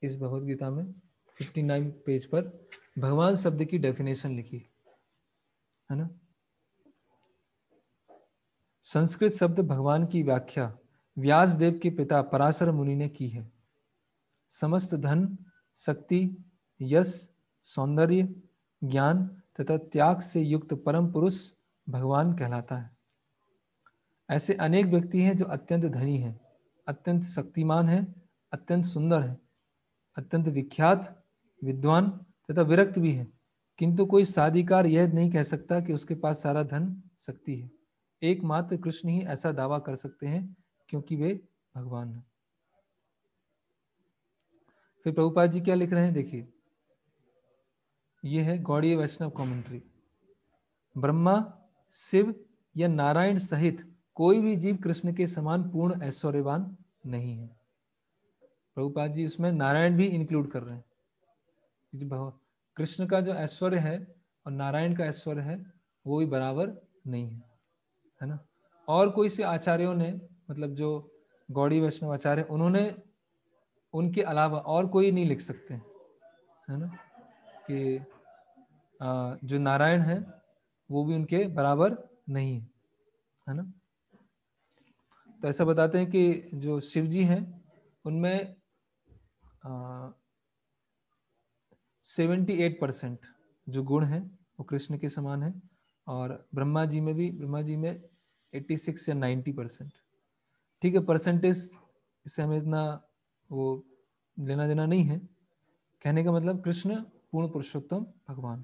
इस भगवत गीता में 59 पेज पर भगवान शब्द की डेफिनेशन लिखी है ना। संस्कृत शब्द भगवान की व्याख्या व्यास देव के पिता पराशर मुनि ने की है। समस्त धन, शक्ति, यश, सौंदर्य, ज्ञान तथा त्याग से युक्त परम पुरुष भगवान कहलाता है। ऐसे अनेक व्यक्ति हैं जो अत्यंत धनी हैं, अत्यंत शक्तिमान हैं, अत्यंत सुंदर हैं, अत्यंत विख्यात, विद्वान तथा विरक्त भी हैं, किंतु कोई साधिकार यह नहीं कह सकता कि उसके पास सारा धन, शक्ति है। एकमात्र कृष्ण ही ऐसा दावा कर सकते हैं क्योंकि वे भगवान हैं। फिर प्रभुपाद जी क्या लिख रहे हैं, देखिए, ये है गौड़ीय वैष्णव कमेंट्री। ब्रह्मा, शिव या नारायण सहित कोई भी जीव कृष्ण के समान पूर्ण ऐश्वर्यवान नहीं है। प्रभुपाद जी उसमें नारायण भी इंक्लूड कर रहे हैं। कृष्ण का जो ऐश्वर्य है और नारायण का ऐश्वर्य है वो भी बराबर नहीं है, है ना। और कोई से आचार्यों ने, मतलब जो गौड़ी वैष्णव आचार्य, उन्होंने उनके अलावा और कोई नहीं लिख सकते, है ना, कि जो नारायण है वो भी उनके बराबर नहीं है ना। तो ऐसा बताते हैं कि जो शिव जी हैं उनमें 78% जो गुण हैं वो कृष्ण के समान है। और ब्रह्मा जी में 86 या 90%। ठीक है, परसेंटेज इससे हमें इतना वो लेना देना नहीं है। कहने का मतलब कृष्ण पूर्ण पुरुषोत्तम भगवान,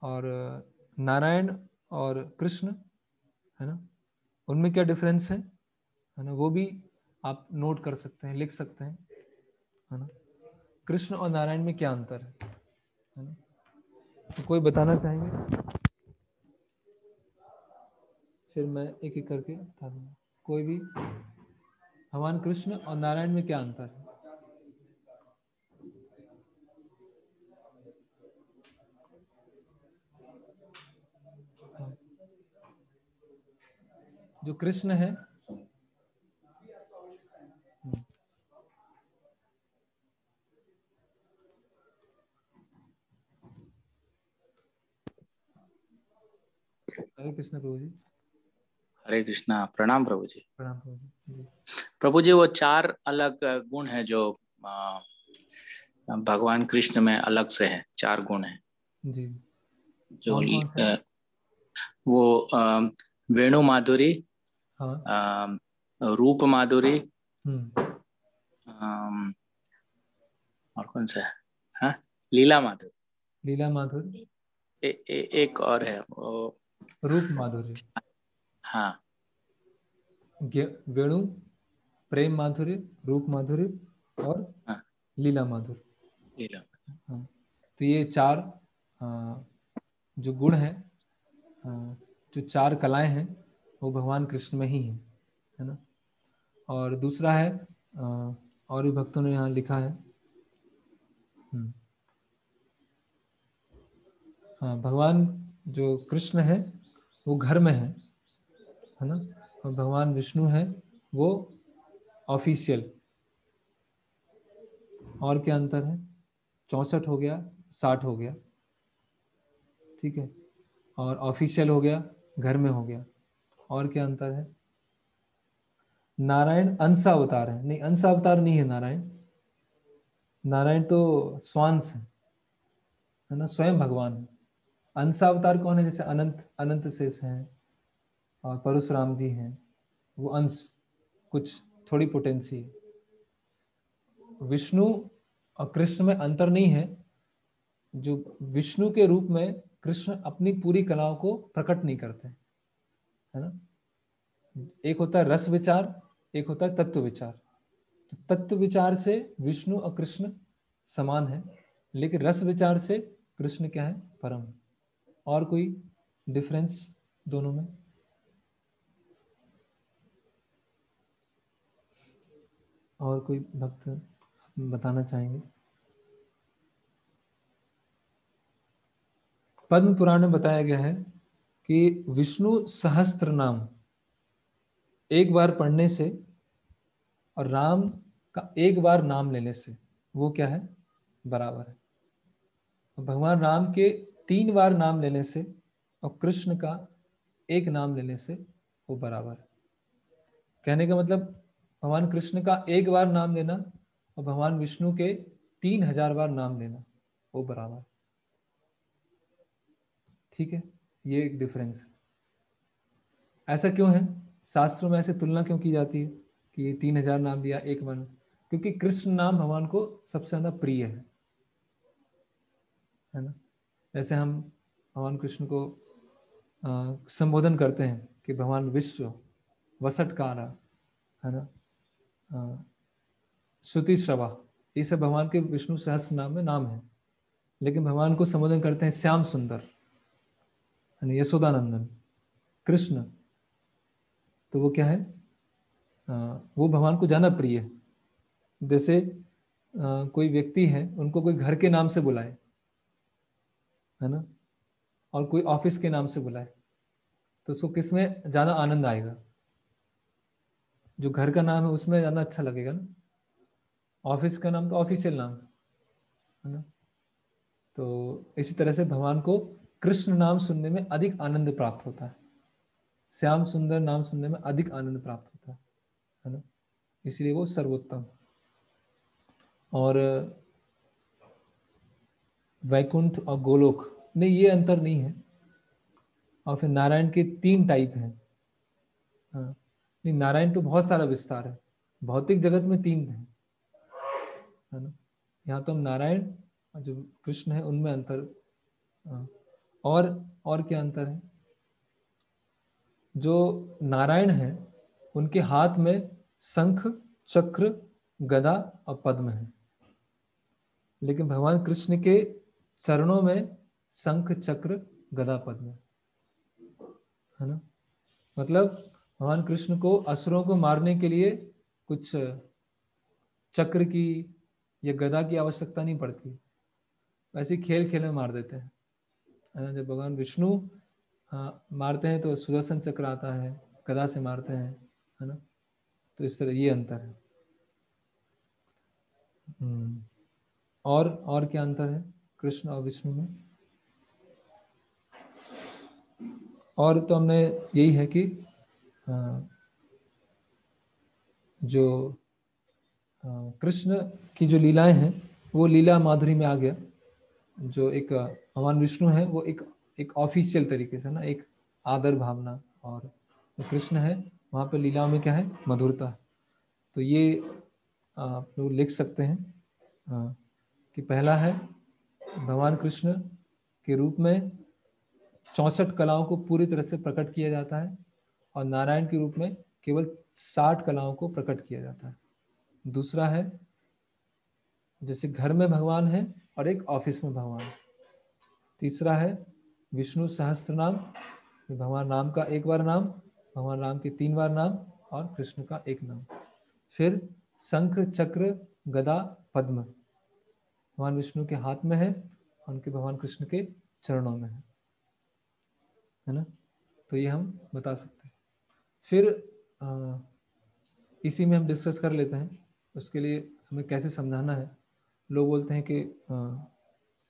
और नारायण और कृष्ण है ना, उनमें क्या डिफरेंस है ना, वो भी आप नोट कर सकते हैं, लिख सकते हैं, है ना। कृष्ण और नारायण में क्या अंतर है ना, तो कोई बताना चाहेंगे? फिर मैं एक एक करके बता दूंगा। कोई भी, भगवान कृष्ण और नारायण में क्या अंतर है? हाँ। जो कृष्ण है, हरे कृष्ण प्रभु जी। हरे कृष्णा, प्रणाम प्रभु जी। प्रणाम प्रभु जी। प्रभु जी, वो 4 अलग गुण है जो भगवान कृष्ण में अलग से है, 4 गुण है जी, जो कौन कौन से? वो वेणु माधुरी, हाँ। रूप माधुरी, हम्म। और कौन सा है, हाँ, लीला माधुरी। लीला माधुरी, एक और है वो, रूप माधुरी, हाँ, वेणु, प्रेम माधुरी, रूप माधुरी और हाँ, लीला माधुरी। लीला। हाँ, तो ये 4 जो गुण हैं, जो 4 कलाएं हैं, वो भगवान कृष्ण में ही है ना। और दूसरा है, और भी भक्तों ने यहाँ लिखा है, हाँ, भगवान जो कृष्ण है वो घर में है ना, और भगवान विष्णु है वो ऑफिशियल। और क्या अंतर है? 64 हो गया, 60 हो गया, ठीक है, और ऑफिशियल हो गया, घर में हो गया। और क्या अंतर है? नारायण अंश अवतार है, नहीं, अंश अवतार नहीं है नारायण। नारायण तो स्वांश है ना, स्वयं भगवान है। अंश अवतार कौन है? जैसे अनंत, अनंत शेष हैं और परशुराम जी हैं, वो अंश, कुछ थोड़ी पोटेंसी है। विष्णु और कृष्ण में अंतर नहीं है। जो विष्णु के रूप में कृष्ण अपनी पूरी कलाओं को प्रकट नहीं करते, है ना। एक होता है रस विचार, एक होता है तत्व विचार। तो तत्व विचार से विष्णु और कृष्ण समान है, लेकिन रस विचार से कृष्ण क्या है? परम। और कोई डिफरेंस दोनों में? और कोई भक्त बताना चाहेंगे? पद्म पुराण में बताया गया है कि विष्णु सहस्त्र नाम एक बार पढ़ने से और राम का एक बार नाम लेने से वो क्या है? बराबर है। भगवान राम के 3 बार नाम लेने से और कृष्ण का एक नाम लेने से वो बराबर है। कहने का मतलब भगवान कृष्ण का एक बार नाम लेना और भगवान विष्णु के 3000 बार नाम लेना वो बराबर है। ठीक है, ये एक डिफरेंस है। ऐसा क्यों है? शास्त्रों में ऐसे तुलना क्यों की जाती है कि 3000 नाम लिया एक बार? क्योंकि कृष्ण नाम भगवान को सबसे ज्यादा प्रिय है ना। जैसे हम भगवान कृष्ण को संबोधन करते हैं कि भगवान विश्व वसटकारा, है ना, श्रुति श्रवा, ये सब भगवान के विष्णु सहस्त्र नाम में नाम है। लेकिन भगवान को संबोधन करते हैं श्याम सुंदर, यशोदानंदन, कृष्ण, तो वो क्या है? वो भगवान को ज्यादा प्रिय है। जैसे कोई व्यक्ति है, उनको कोई घर के नाम से बुलाए, है ना, और कोई ऑफिस के नाम से बुलाए, तो उसको किस में ज्यादा आनंद आएगा? जो घर का नाम है उसमें ज्यादा अच्छा लगेगा ना। ऑफिस का नाम तो ऑफिशियल नाम है ना। तो इसी तरह से भगवान को कृष्ण नाम सुनने में अधिक आनंद प्राप्त होता है, श्याम सुंदर नाम सुनने में अधिक आनंद प्राप्त होता है ना। इसलिए वो सर्वोत्तम। और वैकुंठ और गोलोक में ये अंतर नहीं है। और फिर नारायण के 3 टाइप हैं। हाँ, नहीं, नारायण तो बहुत सारा विस्तार है, भौतिक जगत में 3 है ना। यहाँ तो हम नारायण जो कृष्ण है उनमें अंतर। हाँ। और क्या अंतर है? जो नारायण है उनके हाथ में शंख, चक्र, गदा और पद्म है, लेकिन भगवान कृष्ण के चरणों में शंख, चक्र, गदा, पद्म है ना। मतलब भगवान कृष्ण को असुरों को मारने के लिए कुछ चक्र की या गदा की आवश्यकता नहीं पड़ती, वैसे खेल खेल में मार देते हैं, है ना। जब भगवान विष्णु मारते हैं तो सुदर्शन चक्र आता है, गदा से मारते हैं, है ना। तो इस तरह ये अंतर है। और क्या अंतर है कृष्ण और विष्णु में? और तो हमने यही है कि जो कृष्ण की जो लीलाएं हैं वो लीला माधुरी में आ गया। जो एक भगवान विष्णु है वो एक ऑफिशियल तरीके से ना, एक आदर भावना, और जो कृष्ण है वहाँ पे लीलाओं में क्या है? मधुरता। तो ये आप लोग लिख सकते हैं कि पहला है भगवान कृष्ण के रूप में 64 कलाओं को पूरी तरह से प्रकट किया जाता है, और नारायण के रूप में केवल 60 कलाओं को प्रकट किया जाता है। दूसरा है जैसे घर में भगवान है और एक ऑफिस में भगवान। तीसरा है विष्णु सहस्त्र नाम, भगवान राम का एक बार नाम, भगवान राम के 3 बार नाम, और कृष्ण का एक नाम। फिर शंख, चक्र, गदा, पद्म भगवान विष्णु के हाथ में है, उनके भगवान कृष्ण के चरणों में है ना। तो ये हम बता सकते हैं। फिर इसी में हम डिस्कस कर लेते हैं उसके लिए हमें कैसे समझाना है। लोग बोलते हैं कि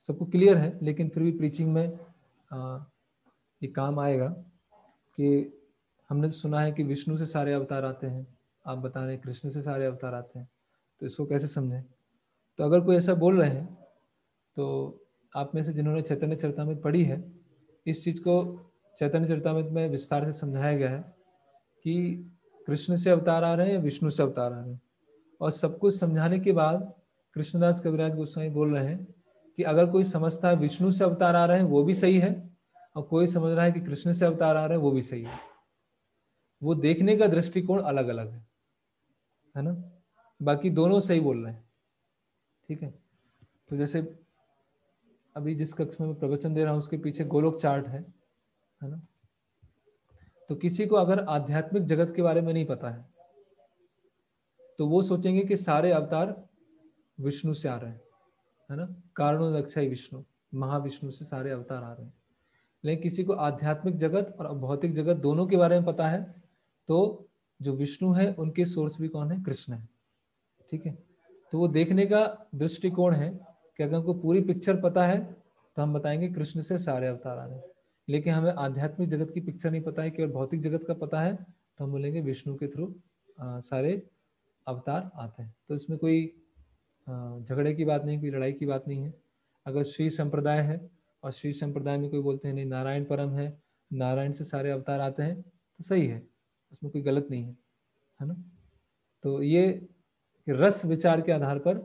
सबको क्लियर है, लेकिन फिर भी प्रीचिंग में ये काम आएगा कि हमने तो सुना है कि विष्णु से सारे अवतार आते हैं, आप बता रहे हैं कृष्ण से सारे अवतार आते हैं, तो इसको कैसे समझें? तो अगर कोई ऐसा बोल रहे हैं तो आप में से जिन्होंने चैतन्य चरितामृत पढ़ी है, इस चीज़ को चैतन्य चरितामृत में विस्तार से समझाया गया है कि कृष्ण से अवतार आ रहे हैं या विष्णु से अवतार आ रहे हैं। और सब कुछ समझाने के बाद कृष्णदास कविराज गोस्वामी बोल रहे हैं कि अगर कोई समझता है विष्णु से अवतार आ रहे हैं वो भी सही है, और कोई समझ रहा है कि कृष्ण से अवतार आ रहे हैं वो भी सही है। वो देखने का दृष्टिकोण अलग अलग है ना। बाकी दोनों सही बोल रहे हैं, ठीक है। तो जैसे अभी जिस कक्ष में मैं प्रवचन दे रहा हूँ उसके पीछे गोलोक चार्ट है ना। तो किसी को अगर आध्यात्मिक जगत के बारे में नहीं पता है तो वो सोचेंगे कि सारे अवतार विष्णु से आ रहे हैं, है ना। कारणोदक्षाई विष्णु, महाविष्णु से सारे अवतार आ रहे हैं। लेकिन किसी को आध्यात्मिक जगत और भौतिक जगत दोनों के बारे में पता है तो जो विष्णु है उनके सोर्स भी कौन है? कृष्ण है, ठीक है। तो वो देखने का दृष्टिकोण है कि अगर हमको पूरी पिक्चर पता है तो हम बताएंगे कृष्ण से सारे अवतार आ रहे हैं। लेकिन हमें आध्यात्मिक जगत की पिक्चर नहीं पता है, केवल भौतिक जगत का पता है, तो हम बोलेंगे विष्णु के थ्रू सारे अवतार आते हैं। तो इसमें कोई झगड़े की बात नहीं, कोई लड़ाई की बात नहीं है। अगर श्री संप्रदाय है और श्री संप्रदाय में कोई बोलते हैं नहीं नारायण परम है, नारायण से सारे अवतार आते हैं, तो सही है, उसमें कोई गलत नहीं है ना। तो ये रस विचार के आधार पर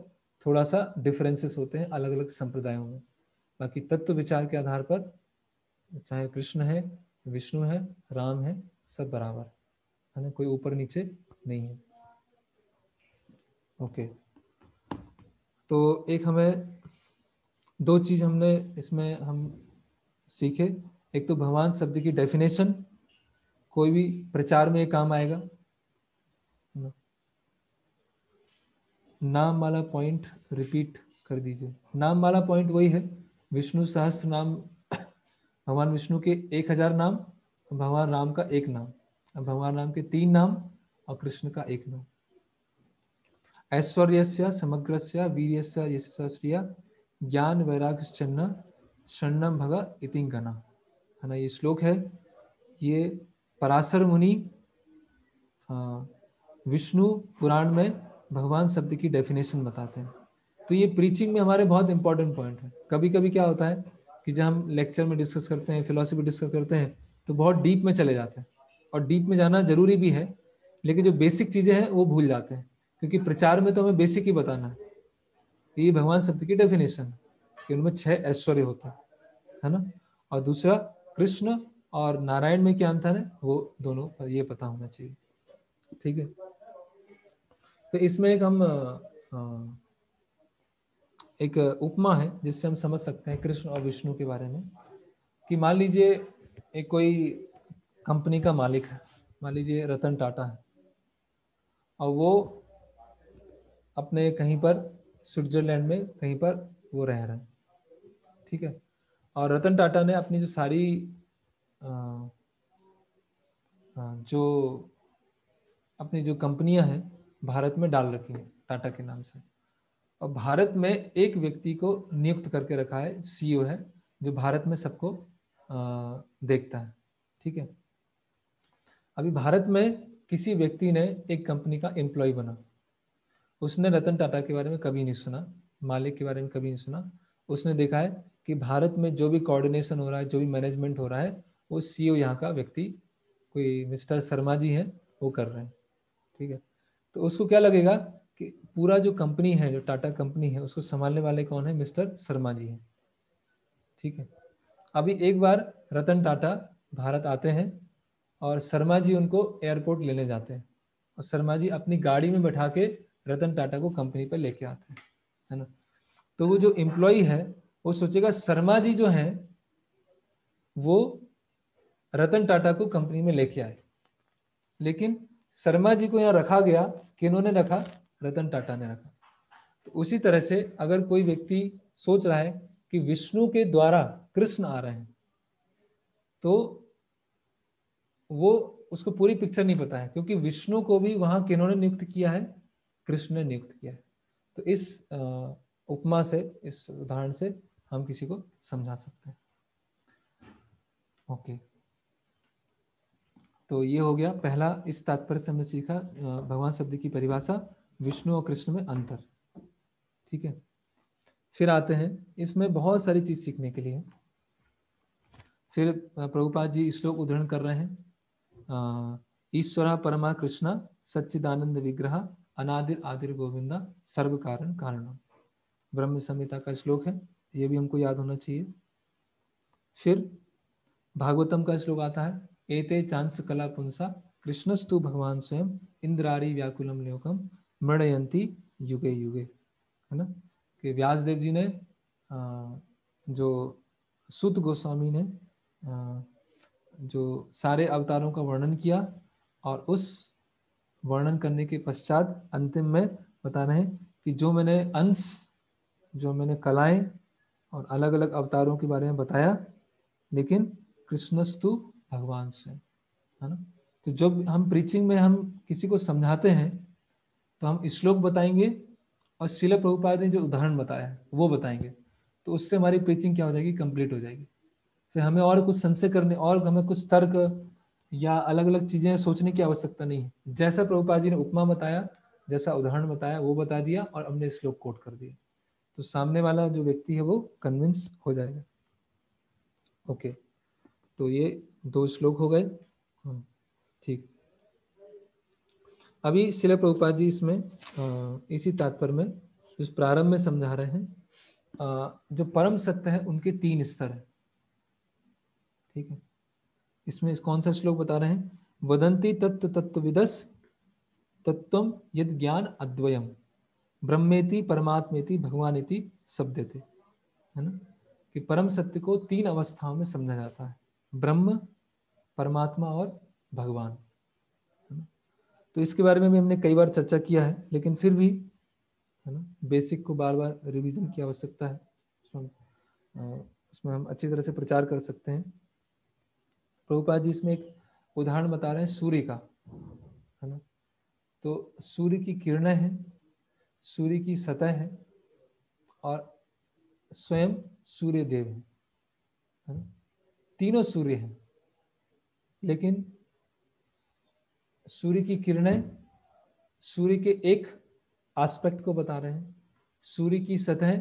थोड़ा सा डिफरेंसेस होते हैं अलग अलग संप्रदायों में। बाकी तत्व विचार के आधार पर चाहे कृष्ण है, विष्णु है, राम है, सब बराबर है ना, कोई ऊपर नीचे नहीं है। ओके, तो एक हमें 2 चीज हमने इसमें हम सीखे। एक तो भगवान शब्द की डेफिनेशन, कोई भी प्रचार में काम आएगा। नाम वाला पॉइंट रिपीट कर दीजिए। नाम वाला पॉइंट वही है, विष्णु सहस्त्र नाम, भगवान विष्णु के 1000 नाम, भगवान राम का 1 नाम, भगवान राम के 3 नाम और कृष्ण का 1 नाम। ऐश्वर्यस्य समग्रस्य वीर्यस्य यशस्या ज्ञान वैराग्यश्चन्न शरणं भग इति गणः, है ना। ये श्लोक है, ये पराशर मुनि विष्णु पुराण में भगवान शब्द की डेफिनेशन बताते हैं। तो ये प्रीचिंग में हमारे बहुत इंपॉर्टेंट पॉइंट है। कभी कभी क्या होता है कि जब हम लेक्चर में डिस्कस करते हैं, फिलॉसफी डिस्कस करते हैं, तो बहुत डीप में चले जाते हैं, और डीप में जाना जरूरी भी है, लेकिन जो बेसिक चीजें हैं वो भूल जाते हैं, क्योंकि प्रचार में तो हमें बेसिक ही बताना है। ये भगवान शब्द की डेफिनेशन कि उनमें 6 ऐश्वर्य होता है ना। और दूसरा कृष्ण और नारायण में क्या अंतर है वो दोनों पर ये पता होना चाहिए। ठीक है, तो इसमें एक उपमा है जिससे हम समझ सकते हैं कृष्ण और विष्णु के बारे में। कि मान लीजिए एक कोई कंपनी का मालिक है, मान लीजिए रतन टाटा है, और वो अपने कहीं पर स्विट्जरलैंड में कहीं पर वो रह रहे हैं। ठीक है, और रतन टाटा ने अपनी जो सारी जो अपनी जो कंपनियां हैं भारत में डाल रखी हैं टाटा के नाम से, और भारत में एक व्यक्ति को नियुक्त करके रखा है, सीईओ है, जो भारत में सबको देखता है। ठीक है, अभी भारत में किसी व्यक्ति ने एक कंपनी का एम्प्लॉय बना, उसने रतन टाटा के बारे में कभी नहीं सुना, मालिक के बारे में कभी नहीं सुना। उसने देखा है कि भारत में जो भी कोऑर्डिनेशन हो रहा है, जो भी मैनेजमेंट हो रहा है, वो सीईओ यहाँ का व्यक्ति कोई मिस्टर शर्मा जी है वो कर रहे हैं। ठीक है, तो उसको क्या लगेगा कि पूरा जो कंपनी है, जो टाटा कंपनी है, उसको संभालने वाले कौन है, मिस्टर शर्मा जी हैं। ठीक है, अभी एक बार रतन टाटा भारत आते हैं और शर्मा जी उनको एयरपोर्ट लेने जाते हैं, और शर्मा जी अपनी गाड़ी में बैठा के रतन टाटा को कंपनी पर लेके आते हैं, है ना। तो वो जो एम्प्लॉय है वो सोचेगा शर्मा जी जो हैं वो रतन टाटा को कंपनी में लेके आए, लेकिन शर्मा जी को यहाँ रखा गया, किन्होंने रखा, रतन टाटा ने रखा। तो उसी तरह से अगर कोई व्यक्ति सोच रहा है कि विष्णु के द्वारा कृष्ण आ रहे हैं, तो वो उसको पूरी पिक्चर नहीं पता है, क्योंकि विष्णु को भी वहां किन्होंने नियुक्त किया है, कृष्ण ने नियुक्त किया है। तो इस उपमा से, इस उदाहरण से हम किसी को समझा सकते हैं। ओके, तो ये हो गया पहला। इस तात्पर्य से हमने सीखा भगवान शब्द की परिभाषा, विष्णु और कृष्ण में अंतर। ठीक है, फिर आते हैं, इसमें बहुत सारी चीज सीखने के लिए। फिर प्रभुपाद जी श्लोक उद्धरण कर रहे हैं, ईश्वरा परमा कृष्ण सच्चिदानंद विग्रह अनादिर आदिर गोविंदा सर्व कारण कारणम, ब्रह्म संहिता का श्लोक है, ये भी हमको याद होना चाहिए। फिर भागवतम का श्लोक आता है, एते चांस कला पुंसा कृष्णस्तु भगवान स्वयं इंद्रारी व्याकुलम लोकम मृणयंती युगे युगे, है ना। कि व्यासदेव जी ने जो सुत गोस्वामी ने जो सारे अवतारों का वर्णन किया, और उस वर्णन करने के पश्चात अंतिम में बता रहे हैं कि जो मैंने अंश, जो मैंने कलाएं और अलग अलग अवतारों के बारे में बताया, लेकिन कृष्णस्तु भगवान से, है ना। तो जब हम प्रीचिंग में हम किसी को समझाते हैं तो हम श्लोक बताएंगे और श्रील प्रभुपाद ने जो उदाहरण बताया है वो बताएंगे, तो उससे हमारी प्रीचिंग क्या हो जाएगी, कंप्लीट हो जाएगी। फिर हमें और कुछ संशय करने और हमें कुछ तर्क या अलग अलग चीजें सोचने की आवश्यकता नहीं है। जैसा प्रभुपाद जी ने उपमा बताया, जैसा उदाहरण बताया वो बता दिया और हमने श्लोक कोट कर दिया, तो सामने वाला जो व्यक्ति है वो कन्विंस हो जाएगा। ओके, तो ये 2 श्लोक हो गए। ठीक, अभी श्रील प्रभुपाद जी इसमें इसी तात्पर्य में उस प्रारंभ में समझा रहे हैं, जो परम सत्य है उनके 3 स्तर है। ठीक है, इसमें कौन सा श्लोक बता रहे हैं, वदंती तत्व तत्वविदस तत्वम यद ज्ञान अद्वयम ब्रह्मेति परमात्मेति भगवानेति शब्दते, है ना। कि परम सत्य को 3 अवस्थाओं में समझा जाता है, ब्रह्म, परमात्मा और भगवान। तो इसके बारे में भी हमने कई बार चर्चा किया है, लेकिन फिर भी, है ना, बेसिक को बार बार रिवीजन की आवश्यकता है, उसमें हम अच्छी तरह से प्रचार कर सकते हैं। प्रभुपाद जी इसमें एक उदाहरण बता रहे हैं सूर्य का, है ना। तो सूर्य की किरणें हैं, सूर्य की सतह है, और स्वयं सूर्य देव है, तीनों सूर्य हैं। लेकिन सूर्य की किरणें सूर्य के एक एस्पेक्ट को बता रहे हैं, सूर्य की सतह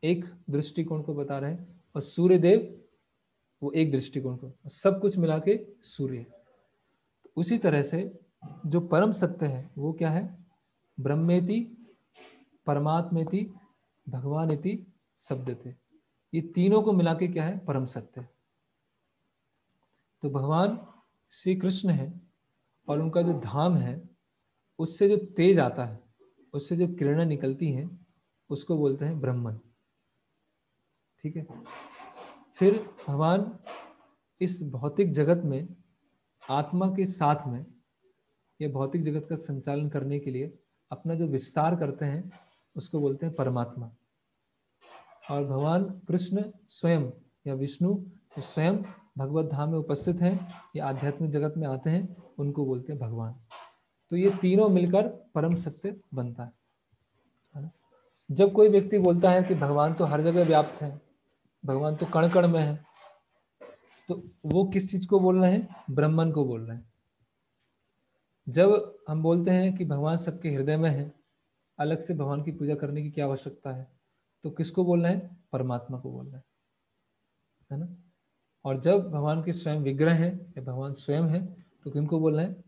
एक दृष्टिकोण को बता रहे हैं, और सूर्य देव वो एक दृष्टिकोण को, सब कुछ मिला के सूर्य। तो उसी तरह से जो परम सत्य है वो क्या है? ब्रह्मेति परमात्मेति भगवानेति शब्दते, ये तीनों को मिला के क्या है? परम सत्य। तो भगवान श्री कृष्ण है और उनका जो धाम है उससे जो तेज आता है, उससे जो किरणें निकलती हैं, उसको बोलते हैं ब्रह्मन। ठीक है। फिर भगवान इस भौतिक जगत में आत्मा के साथ में ये भौतिक जगत का संचालन करने के लिए अपना जो विस्तार करते हैं उसको बोलते हैं परमात्मा। और भगवान कृष्ण स्वयं या विष्णु स्वयं भगवत धाम में उपस्थित हैं या आध्यात्मिक जगत में आते हैं, उनको बोलते हैं भगवान। तो ये तीनों मिलकर परम सत्य बनता है ना। जब कोई व्यक्ति बोलता है कि भगवान तो हर जगह व्याप्त है, भगवान तो कण कण में है, तो वो किस चीज को बोल रहे हैं? ब्रह्मन को बोल रहे हैं। जब हम बोलते हैं कि भगवान सबके हृदय में है, अलग से भगवान की पूजा करने की क्या आवश्यकता है, तो किसको बोल रहे हैं? परमात्मा को बोल रहे हैं, है ना। और जब भगवान के स्वयं विग्रह है या भगवान स्वयं है, तो किनको बोल रहे हैं?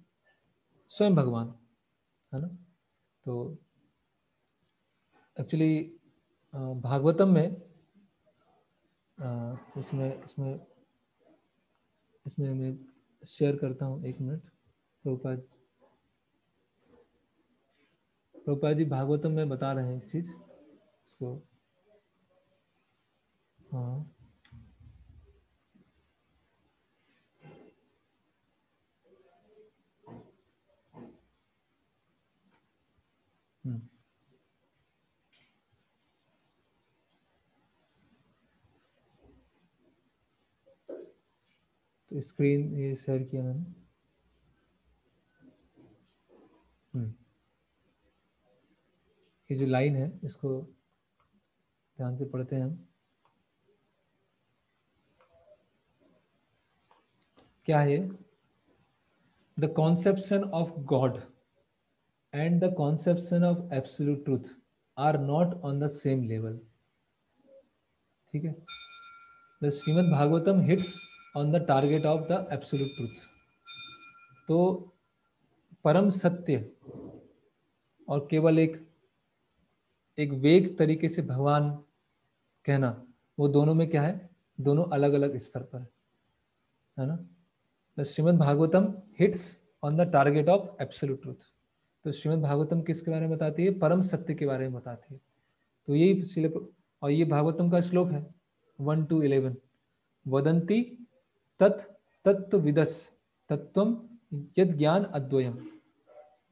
स्वयं भगवान, है ना। तो एक्चुअली भागवतम में इसमें इसमें इसमें मैं शेयर करता हूँ, एक मिनट। प्रभुपाद जी भागवतम में बता रहे हैं एक चीज इसको। हाँ, तो स्क्रीन ये शेयर किया मैंने। ये जो लाइन है इसको ध्यान से पढ़ते हैं हम। क्या है? The conception of God and the conception of absolute truth are not on the same level. ठीक है। The Shrimad Bhagavatam hits on the target of the absolute truth. तो परम सत्य और केवल एक वेग तरीके से भगवान कहना, वो दोनों में क्या है? दोनों अलग अलग स्तर पर है ना। The Shrimad Bhagavatam hits on the target of absolute truth. तो श्रीमद् भागवतम किसके बारे में बताती है? परम सत्य के बारे में बताती है। तो यही और ये भागवतम का श्लोक है 1 to 11। वदंती तत् तत्व विदस तत्वम यद ज्ञान अद्वयम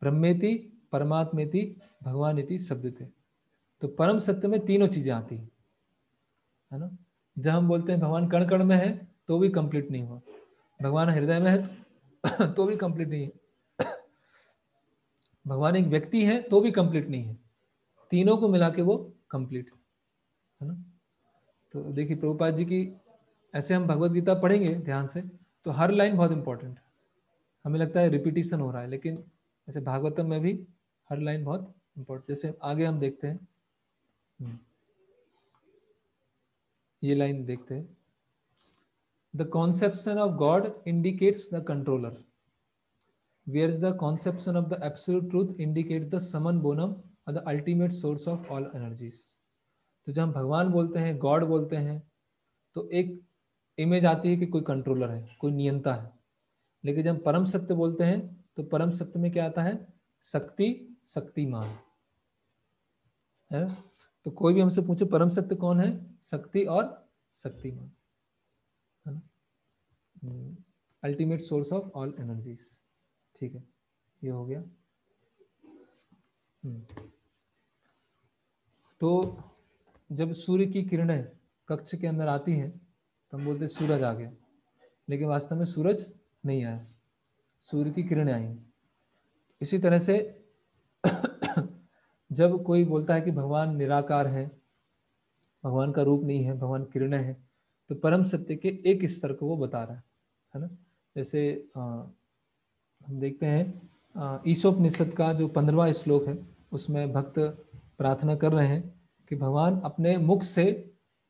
ब्रह्मेति परमात्मेति भगवानेति शब्दते। तो परम सत्य में तीनों चीजें आती है ना। जब हम बोलते हैं भगवान कण कण में है तो भी कंप्लीट नहीं हुआ, भगवान हृदय में है तो भी कंप्लीट नहीं है, भगवान एक व्यक्ति है तो भी कंप्लीट नहीं है, तीनों को मिला के वो कंप्लीट है ना। तो देखिए प्रभुपाद जी की ऐसे हम भगवत गीता पढ़ेंगे ध्यान से तो हर लाइन बहुत इंपॉर्टेंट है। हमें लगता है रिपीटिशन हो रहा है, लेकिन ऐसे भागवतम में भी हर लाइन बहुत इंपॉर्टेंट। जैसे आगे हम देखते हैं, ये लाइन देखते हैं। The conception of God indicates the controller, whereas the conception of the absolute truth indicates the summum bonum or the ultimate source of all energies। तो जब हम भगवान बोलते हैं, गॉड बोलते हैं, तो एक इमेज आती है कि कोई कंट्रोलर है, कोई नियंता है। लेकिन जब परम सत्य बोलते हैं तो परम सत्य में क्या आता है? शक्ति, शक्तिमान है। तो कोई भी हमसे पूछे परम सत्य कौन है? शक्ति और शक्तिमान है ना, ultimate source of all energies. ठीक है, ये हो गया। तो जब सूर्य की किरणें कक्ष के अंदर आती हैं तो हम बोलते हैं सूरज आ गया, लेकिन वास्तव में सूरज नहीं आया, सूर्य की किरणें आई। इसी तरह से जब कोई बोलता है कि भगवान निराकार है, भगवान का रूप नहीं है, भगवान किरणें हैं, तो परम सत्य के एक स्तर को वो बता रहा है ना। जैसे हम देखते हैं ईशोपनिषद का जो 15वां श्लोक है, उसमें भक्त प्रार्थना कर रहे हैं कि भगवान अपने मुख से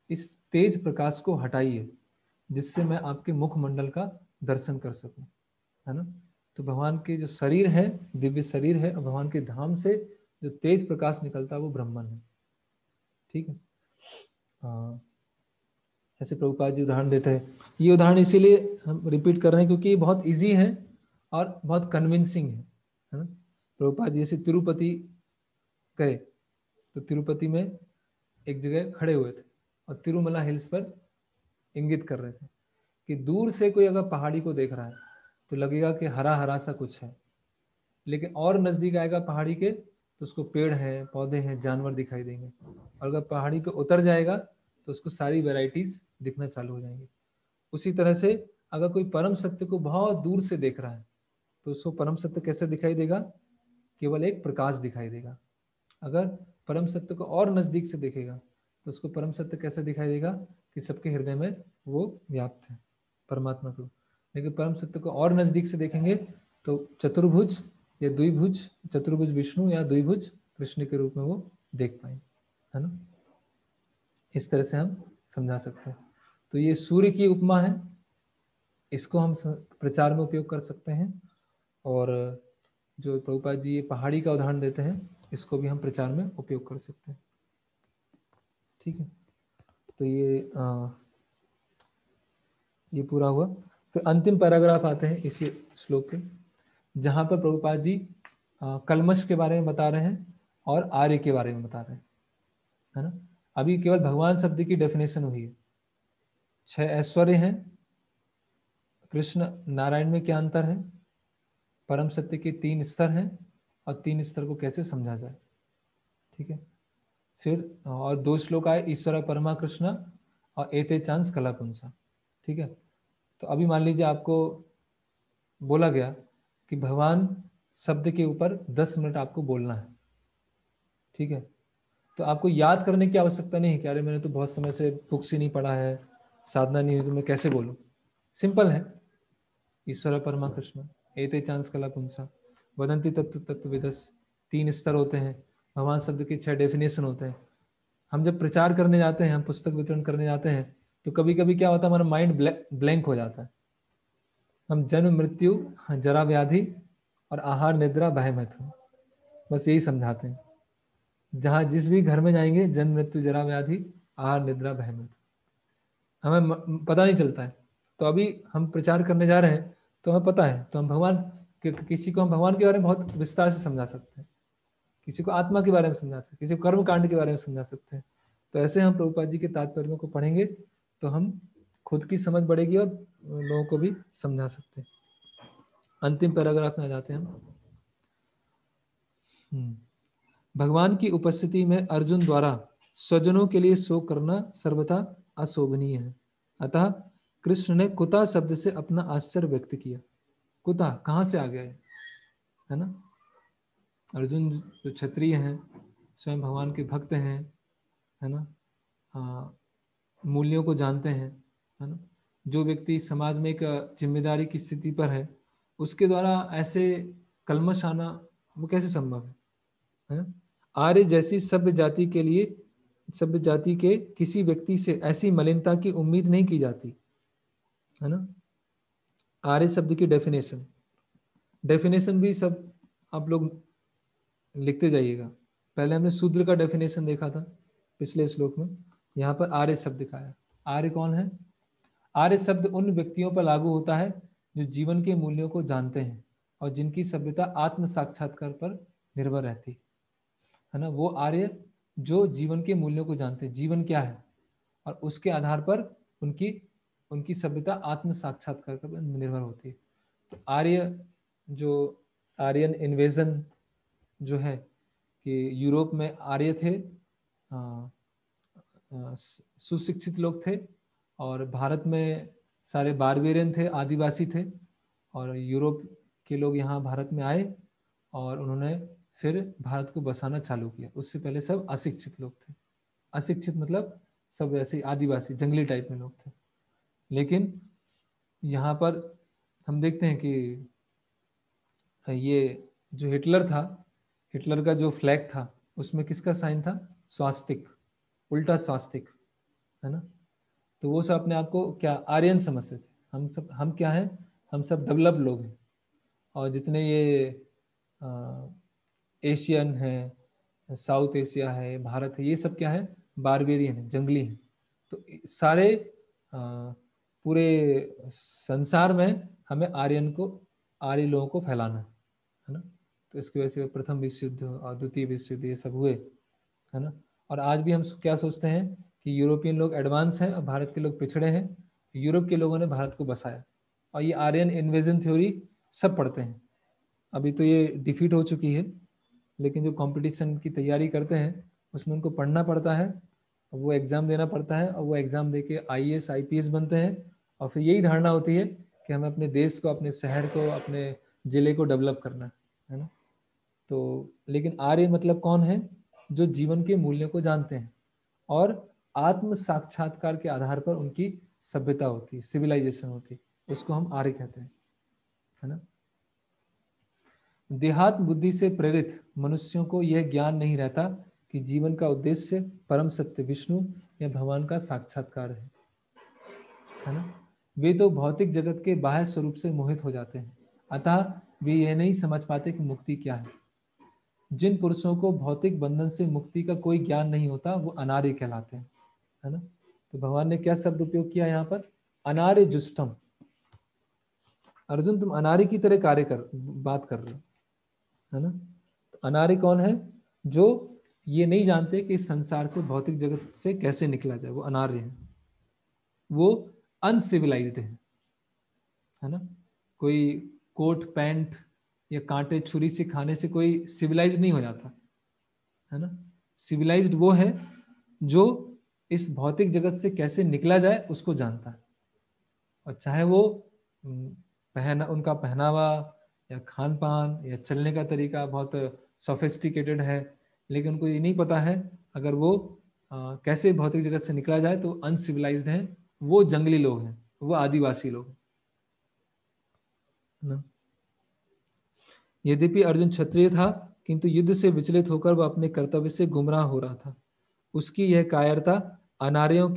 इस तेज प्रकाश को हटाइए जिससे मैं आपके मुखमंडल का दर्शन कर सकूं, है ना। तो भगवान के जो शरीर है, दिव्य शरीर है, और भगवान के धाम से जो तेज प्रकाश निकलता है वो ब्रह्मन है। ठीक है। ऐसे प्रभुपाद जी उदाहरण देते हैं। ये उदाहरण इसीलिए हम रिपीट कर रहे हैं क्योंकि ये बहुत इजी है और बहुत कन्विंसिंग है ना। प्रभुपाद जी जैसे तिरुपति गए तो तिरुपति में एक जगह खड़े हुए थे और तिरुमला हिल्स पर इंगित कर रहे थे कि दूर से कोई अगर पहाड़ी को देख रहा है तो लगेगा कि हरा हरा सा कुछ है, लेकिन और नजदीक आएगा पहाड़ी के तो उसको पेड़ है, पौधे हैं, जानवर दिखाई देंगे, और अगर पहाड़ी पे उतर जाएगा तो उसको सारी वैरायटीज दिखना चालू हो जाएंगी। उसी तरह से अगर कोई परम सत्य को बहुत दूर से देख रहा है तो उसको परम सत्य कैसे दिखाई देगा? केवल एक प्रकाश दिखाई देगा। अगर परम सत्य को और नजदीक से देखेगा तो उसको परम सत्य कैसे दिखाई देगा? कि सबके हृदय में वो व्याप्त है, परमात्मा को। लेकिन परम सत्य को और नजदीक से देखेंगे तो चतुर्भुज या द्विभुज, चतुर्भुज विष्णु या द्विभुज कृष्ण के रूप में वो देख पाएंगे, है ना। इस तरह से हम समझा सकते हैं। तो ये सूर्य की उपमा है, इसको हम प्रचार में उपयोग कर सकते हैं। और जो प्रभुपाद जी ये पहाड़ी का उदाहरण देते हैं, इसको भी हम प्रचार में उपयोग कर सकते हैं। ठीक है। तो ये पूरा हुआ। फिर अंतिम पैराग्राफ आते हैं इसी श्लोक के, जहां पर प्रभुपाद जी कलमश के बारे में बता रहे हैं और आर्य के बारे में बता रहे हैं, है ना। अभी केवल भगवान शब्द की डेफिनेशन हुई है। 6 ऐश्वर्य हैं, कृष्ण नारायण में क्या अंतर है, परम सत्य के 3 स्तर हैं और 3 स्तर को कैसे समझा जाए। ठीक है। फिर और 2 श्लोक आए, ईश्वर परमा कृष्ण और एते चांस कला पुंसा। ठीक है। तो अभी मान लीजिए आपको बोला गया कि भगवान शब्द के ऊपर 10 मिनट आपको बोलना है। ठीक है। तो आपको याद करने की आवश्यकता नहीं है कि अरे मैंने तो बहुत समय से बुक्स ही नहीं पढ़ा है, साधना नहीं हुई, तो मैं कैसे बोलूं। सिंपल है, ईश्वर परमा कृष्ण एते चांस कला पुंसा वदंती तत्व तत्वविदस। 3 स्तर होते हैं, भगवान शब्द के 6 डेफिनेशन होते हैं। हम जब प्रचार करने जाते हैं, हम पुस्तक वितरण करने जाते हैं, तो कभी कभी क्या होता है, हमारा माइंड ब्लैंक हो जाता है। हम जन्म मृत्यु, जरा व्याधि और आहार निद्रा भय मैथुन, बस यही समझाते हैं। जहां जिस भी घर में जाएंगे, जन्म मृत्यु जरा व्याधि आहार निद्रा भय मैथुन, हमें पता नहीं चलता है। तो अभी हम प्रचार करने जा रहे हैं तो हमें पता है, तो हम भगवान किसी को हम भगवान के बारे में बहुत विस्तार से समझा सकते हैं, किसी को आत्मा के बारे में समझा सकते हैं, किसी को कर्म कांड के बारे में समझा सकते हैं। तो ऐसे हम प्रभुपाद जी के तात्पर्यों को पढ़ेंगे तो हम खुद की समझ बढ़ेगी और लोगों को भी समझा सकते हैं। अंतिम पैराग्राफ में आ जाते हैं हम। भगवान की उपस्थिति में अर्जुन द्वारा स्वजनों के लिए शोक करना सर्वथा अशोभनीय है। अतः कृष्ण ने कुता शब्द से अपना आश्चर्य व्यक्त किया। कुता कहाँ से आ गया है ना। अर्जुन जो क्षत्रिय हैं, स्वयं भगवान के भक्त हैं, है ना, मूल्यों को जानते हैं, है ना। जो व्यक्ति समाज में एक जिम्मेदारी की स्थिति पर है, उसके द्वारा ऐसे कलमश आना वो कैसे संभव है ना। आर्य जैसी सभ्य जाति के लिए, सभ्य जाति के किसी व्यक्ति से ऐसी मलिनता की उम्मीद नहीं की जाती, है ना। आर्य शब्द की डेफिनेशन भी सब आप लोग लिखते जाइएगा। पहले हमने शूद्र का डेफिनेशन देखा था पिछले श्लोक में, यहाँ पर आर्य शब्द दिखाया। आर्य कौन है? आर्य शब्द उन व्यक्तियों पर लागू होता है जो जीवन के मूल्यों को जानते हैं और जिनकी सभ्यता आत्म साक्षात्कार पर निर्भर रहती है ना। वो आर्य जो जीवन के मूल्यों को जानते हैं, जीवन क्या है, और उसके आधार पर उनकी सभ्यता आत्म साक्षात्कार पर निर्भर होती है। तो आर्य, जो आर्यन इन्वेजन जो है कि यूरोप में आर्य थे, सुशिक्षित लोग थे, और भारत में सारे बारबेरियन थे, आदिवासी थे, और यूरोप के लोग यहाँ भारत में आए और उन्होंने फिर भारत को बसाना चालू किया। उससे पहले सब अशिक्षित लोग थे। अशिक्षित मतलब सब ऐसे आदिवासी जंगली टाइप में लोग थे। लेकिन यहाँ पर हम देखते हैं कि ये जो हिटलर था, हिटलर का जो फ्लैग था उसमें किसका साइन था? स्वास्तिक, उल्टा स्वास्तिक, है ना। तो वो सब अपने आप को क्या आर्यन समझते थे। हम क्या हैं? हम सब डेवलप लोग हैं। और जितने ये एशियन है, साउथ एशिया है, भारत है, ये सब क्या है, बारबेरियन है, जंगली है। तो सारे पूरे संसार में हमें आर्य लोगों को फैलाना है ना। तो इसकी वजह से प्रथम विश्व युद्ध और द्वितीय विश्व युद्ध ये सब हुए, है ना। और आज भी हम क्या सोचते हैं कि यूरोपियन लोग एडवांस हैं और भारत के लोग पिछड़े हैं। यूरोप के लोगों ने भारत को बसाया, और ये आर्यन इन्वेजन थ्योरी सब पढ़ते हैं। अभी तो ये डिफीट हो चुकी है, लेकिन जो कंपटीशन की तैयारी करते हैं उसमें उनको पढ़ना पड़ता है, वो एग्ज़ाम देना पड़ता है, और वो एग्ज़ाम दे के IAS IPS बनते हैं। और फिर यही धारणा होती है कि हमें अपने देश को, अपने शहर को, अपने ज़िले को डेवलप करना है ना। तो लेकिन आर्य मतलब कौन है, जो जीवन के मूल्यों को जानते हैं और आत्म साक्षात्कार के आधार पर उनकी सभ्यता होती है, सिविलाइजेशन होती है, उसको हम आर्य कहते हैं, है ना। देहात्म बुद्धि से प्रेरित मनुष्यों को यह ज्ञान नहीं रहता कि जीवन का उद्देश्य परम सत्य विष्णु या भगवान का साक्षात्कार है ना। वे तो भौतिक जगत के बाह्य स्वरूप से मोहित हो जाते हैं, अतः वे यह नहीं समझ पाते कि मुक्ति क्या है। जिन पुरुषों को भौतिक बंधन से मुक्ति का कोई ज्ञान नहीं होता, वो अनार्य कहलाते हैं, है ना। तो भगवान ने क्या शब्द उपयोग किया यहाँ पर, अनार्य जुष्टम। अर्जुन तुम अनार्य की तरह बात कर रहे हो, है ना। तो अनार्य कौन है, जो ये नहीं जानते कि इस संसार से, भौतिक जगत से कैसे निकला जाए, वो अनार्य है, वो अनसिविलाइज्ड है ना। कोई कोट पैंट या कांटे छुरी से खाने से कोई सिविलाइज नहीं हो जाता, है ना। सिविलाइज्ड वो है जो इस भौतिक जगत से कैसे निकला जाए उसको जानता है, और चाहे वो उनका पहनावा या खान पान या चलने का तरीका बहुत सोफिस्टिकेटेड है, लेकिन उनको ये नहीं पता है अगर वो कैसे भौतिक जगत से निकला जाए, तो अनसिविलाइज्ड है, वो जंगली लोग हैं, वो आदिवासी लोग हैं। यद्यपि अर्जुन क्षत्रिय था, किंतु युद्ध से विचलित होकर वह अपने कर्तव्य से गुमराह हो रहा था। उसकी यह कायरता अनार्यों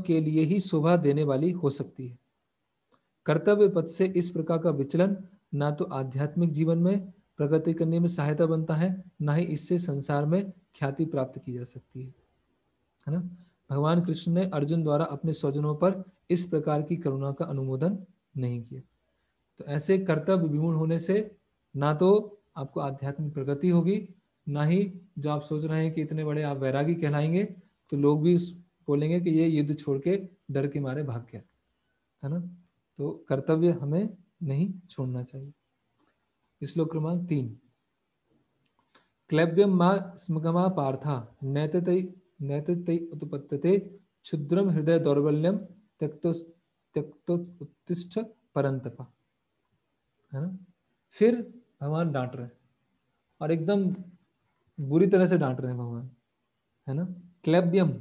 के लिए ही शोभा देने वाली हो सकती है। कर्तव्य पथ से इस प्रकार का विचलन ना तो आध्यात्मिक जीवन में प्रगति करने में सहायता बनता है, ना ही इससे संसार में ख्याति प्राप्त की जा सकती है ना। भगवान कृष्ण ने अर्जुन द्वारा अपने स्वजनों पर इस प्रकार की करुणा का अनुमोदन नहीं किया। तो ऐसे कर्तव्य विमूढ़ होने से ना तो आपको आध्यात्मिक प्रगति होगी, ना ही जो आप सोच रहे हैं कि इतने बड़े आप वैरागी कहलाएंगे, तो लोग भी बोलेंगे कि ये युद्ध छोड़ के डर के मारे भाग गया, है ना। तो कर्तव्य हमें नहीं छोड़ना चाहिए। श्लोक क्रमांक 3। क्लैब्यम मा स्मगमा पार्था नैततै उत्पत्तते क्षुद्रम हृदय दौर्बल्यम त्यक्तोत्तिष्ठ परंतपा, है ना। फिर भगवान डांट रहे हैं, और एकदम बुरी तरह से डांट रहे हैं भगवान, है ना। क्लैब्यम,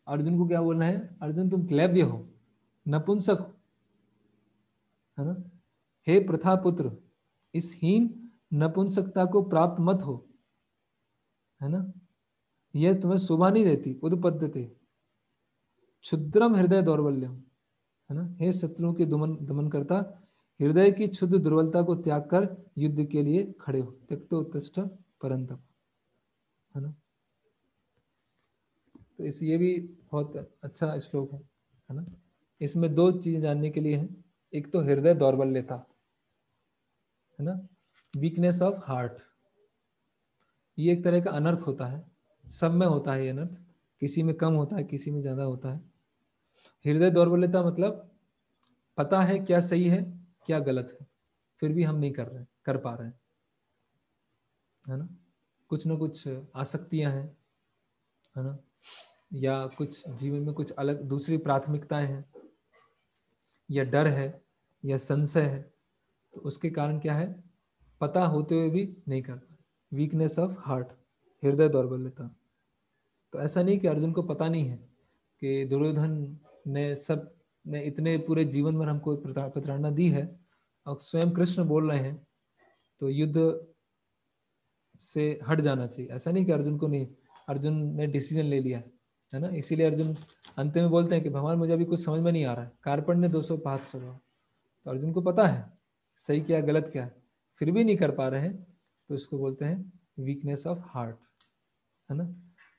अर्जुन को क्या बोलना है, अर्जुन तुम क्लैब्य हो, नपुंसक हो, है ना। हे प्रथा पुत्र, इस हीन नपुंसकता को प्राप्त मत हो, है ना, यह तुम्हें शोभा नहीं देती। उदपद्यते क्षुद्रम हृदय दौर्बल्यम, है ना। हे शत्रुओं के दमन करता, हृदय की क्षुद्र दुर्बलता को त्याग कर युद्ध के लिए खड़े हो। त्यक्तो उत्तिष्ठ परंतप, है ना। तो ये भी बहुत अच्छा श्लोक है ना। इसमें दो चीजें जानने के लिए है, एक तो हृदय दौर्बल्यता, है ना, वीकनेस ऑफ हार्ट। ये एक तरह का अनर्थ होता है, सब में होता है ये अनर्थ, किसी में कम होता है, किसी में ज्यादा होता है। हृदय दौर्बल्यता मतलब पता है क्या सही है क्या गलत है, फिर भी हम नहीं कर पा रहे हैं, है ना। कुछ ना कुछ आसक्तियां हैं, है ना, या कुछ जीवन में कुछ अलग दूसरी प्राथमिकताएं हैं, या डर है, या संशय है, तो उसके कारण क्या है, पता होते हुए भी नहीं कर पा। वीकनेस ऑफ हार्ट, हृदय दौर्बल्यता। तो ऐसा नहीं कि अर्जुन को पता नहीं है कि दुर्योधन ने इतने पूरे जीवन में हमको प्रताड़ना दी है, और स्वयं कृष्ण बोल रहे हैं तो युद्ध से हट जाना चाहिए। ऐसा नहीं कि अर्जुन को नहीं, अर्जुन ने डिसीजन ले लिया है ना। इसीलिए अर्जुन अंत में बोलते हैं कि भगवान मुझे अभी कुछ समझ में नहीं आ रहा है, कार्पण्य 200 पाठ सुनो, तो अर्जुन को पता है सही क्या गलत क्या है, फिर भी नहीं कर पा रहे हैं, तो इसको बोलते हैं वीकनेस ऑफ हार्ट, है ना।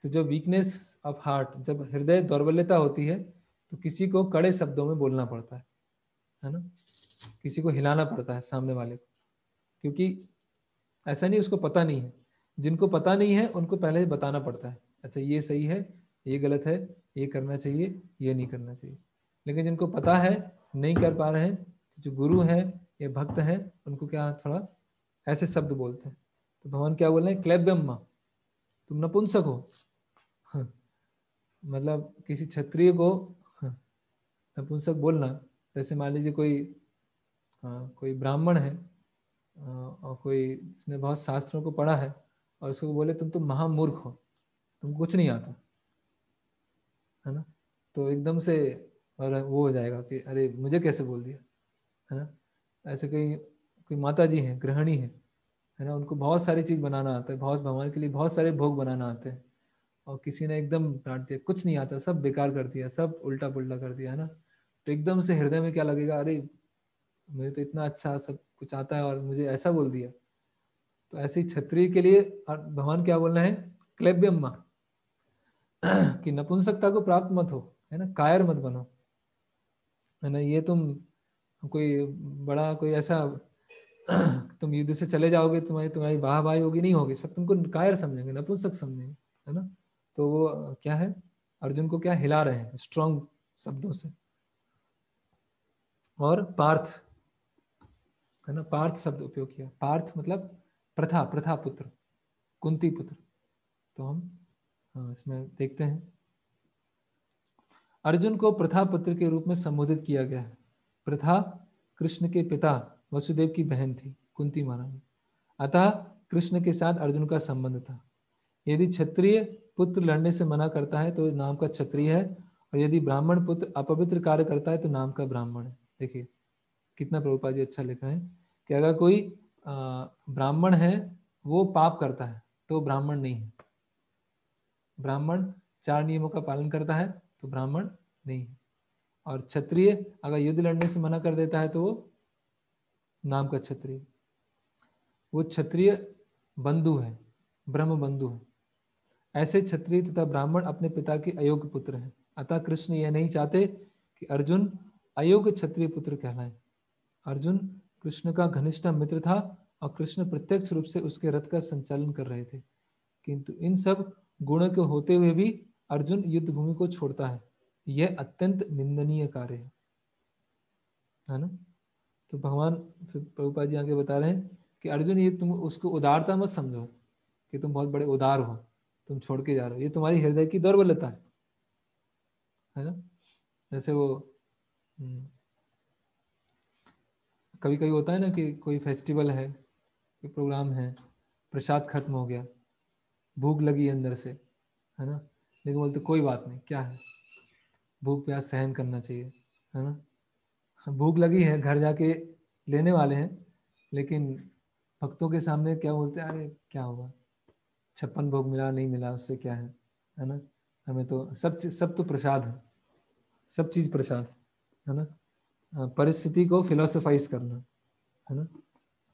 तो जो वीकनेस ऑफ हार्ट, जब हृदय दौर्बल्यता होती है तो किसी को कड़े शब्दों में बोलना पड़ता है ना, किसी को हिलाना पड़ता है सामने वाले को, क्योंकि ऐसा नहीं उसको पता नहीं है, जिनको पता नहीं है उनको पहले बताना पड़ता है, अच्छा ये सही है, ये गलत है, ये करना चाहिए, ये नहीं करना चाहिए। लेकिन जिनको पता है नहीं कर पा रहे हैं, तो जो गुरु हैं या भक्त हैं उनको क्या थोड़ा ऐसे शब्द बोलते हैं। तो भगवान क्या बोल रहे हैं, क्लैब्यम्मा, तुम नपुंसक हो। हाँ, मतलब किसी क्षत्रिय को नपुंसक बोलना, जैसे मान लीजिए कोई ब्राह्मण है और कोई जिसने बहुत शास्त्रों को पढ़ा है और उसको बोले तुम तो महामूर्ख हो, तुमको कुछ नहीं आता, है ना, तो एकदम से और वो हो जाएगा कि अरे मुझे कैसे बोल दिया, है ना। ऐसे कोई माता जी हैं, गृहिणी है ना, उनको बहुत सारी चीज बनाना आता है, बहुत भगवान के लिए बहुत सारे भोग बनाना आते हैं, और किसी ने एकदम डांट दिया, कुछ नहीं आता, सब बेकार कर दिया, सब उल्टा पुल्टा कर दिया, है ना, तो एकदम से हृदय में क्या लगेगा, अरे मुझे तो इतना अच्छा सब कुछ आता है और मुझे ऐसा बोल दिया। तो ऐसे ही क्षत्रिय के लिए भगवान क्या बोलना है, क्लैब्यम्मा, कि नपुंसकता को प्राप्त मत हो, है ना, कायर मत बनो, है ना। ये तुम कोई बड़ा कोई ऐसा तुम युद्ध से चले जाओगे, तुम्हारी वाहवाही होगी, नहीं होगी, सब तुमको कायर समझेंगे, नपुंसक समझेंगे, है ना। तो वो क्या है, अर्जुन को क्या हिला रहे हैं स्ट्रॉन्ग शब्दों से। और पार्थ, है ना, पार्थ शब्द उपयोग किया, पार्थ मतलब प्रथा पुत्र, कुंती पुत्र। तो हम इसमें देखते हैं अर्जुन को प्रथा पुत्र के रूप में संबोधित किया गया है। प्रथा कृष्ण के पिता वसुदेव की बहन थी, कुंती महारानी, अतः कृष्ण के साथ अर्जुन का संबंध था। यदि क्षत्रिय पुत्र लड़ने से मना करता है तो नाम का क्षत्रिय है, और यदि ब्राह्मण पुत्र अपवित्र कार्य करता है तो नाम का ब्राह्मण है। देखिए कितना प्रभुपाद जी अच्छा लिख रहे हैं कि अगर कोई ब्राह्मण है वो पाप करता है तो ब्राह्मण नहीं है, ब्राह्मण 4 नियमों का पालन करता है तो ब्राह्मण नहीं है, और क्षत्रिय अगर युद्ध लड़ने से मना कर देता है तो वो नाम का क्षत्रिय, वो क्षत्रिय बंधु है, ब्रह्म बंधु है। ऐसे क्षत्रिय तथा ब्राह्मण अपने पिता के अयोग्य पुत्र हैं, अतः कृष्ण यह नहीं चाहते कि अर्जुन अयोग्य क्षत्रिय पुत्र कहलाए। अर्जुन कृष्ण का घनिष्ठ मित्र था और कृष्ण प्रत्यक्ष रूप से उसके रथ का संचालन कर रहे थे, किंतु इन सब गुणों के होते हुए भी अर्जुन युद्ध भूमि को छोड़ता है, यह अत्यंत निंदनीय कार्य है ना। तो भगवान प्रभुपाद जी आगे बता रहे हैं कि अर्जुन ये तुम उसको उदारता मत समझो कि तुम बहुत बड़े उदार हो, तुम छोड़ के जा रहे हो, ये तुम्हारी हृदय की दुर्बलता है ना। जैसे वो कभी कभी होता है ना कि कोई फेस्टिवल है, कोई प्रोग्राम है, प्रसाद खत्म हो गया, भूख लगी अंदर से, है ना, लेकिन बोलते कोई बात नहीं, क्या है, भूख प्यास सहन करना चाहिए, है ना। भूख लगी है, घर जाके लेने वाले हैं, लेकिन भक्तों के सामने क्या बोलते हैं, अरे क्या होगा, 56 भोग मिला नहीं मिला उससे क्या है ना, हमें तो सब तो प्रसाद है, सब चीज प्रसाद है ना। परिस्थिति को फिलोसोफाइज करना, है ना।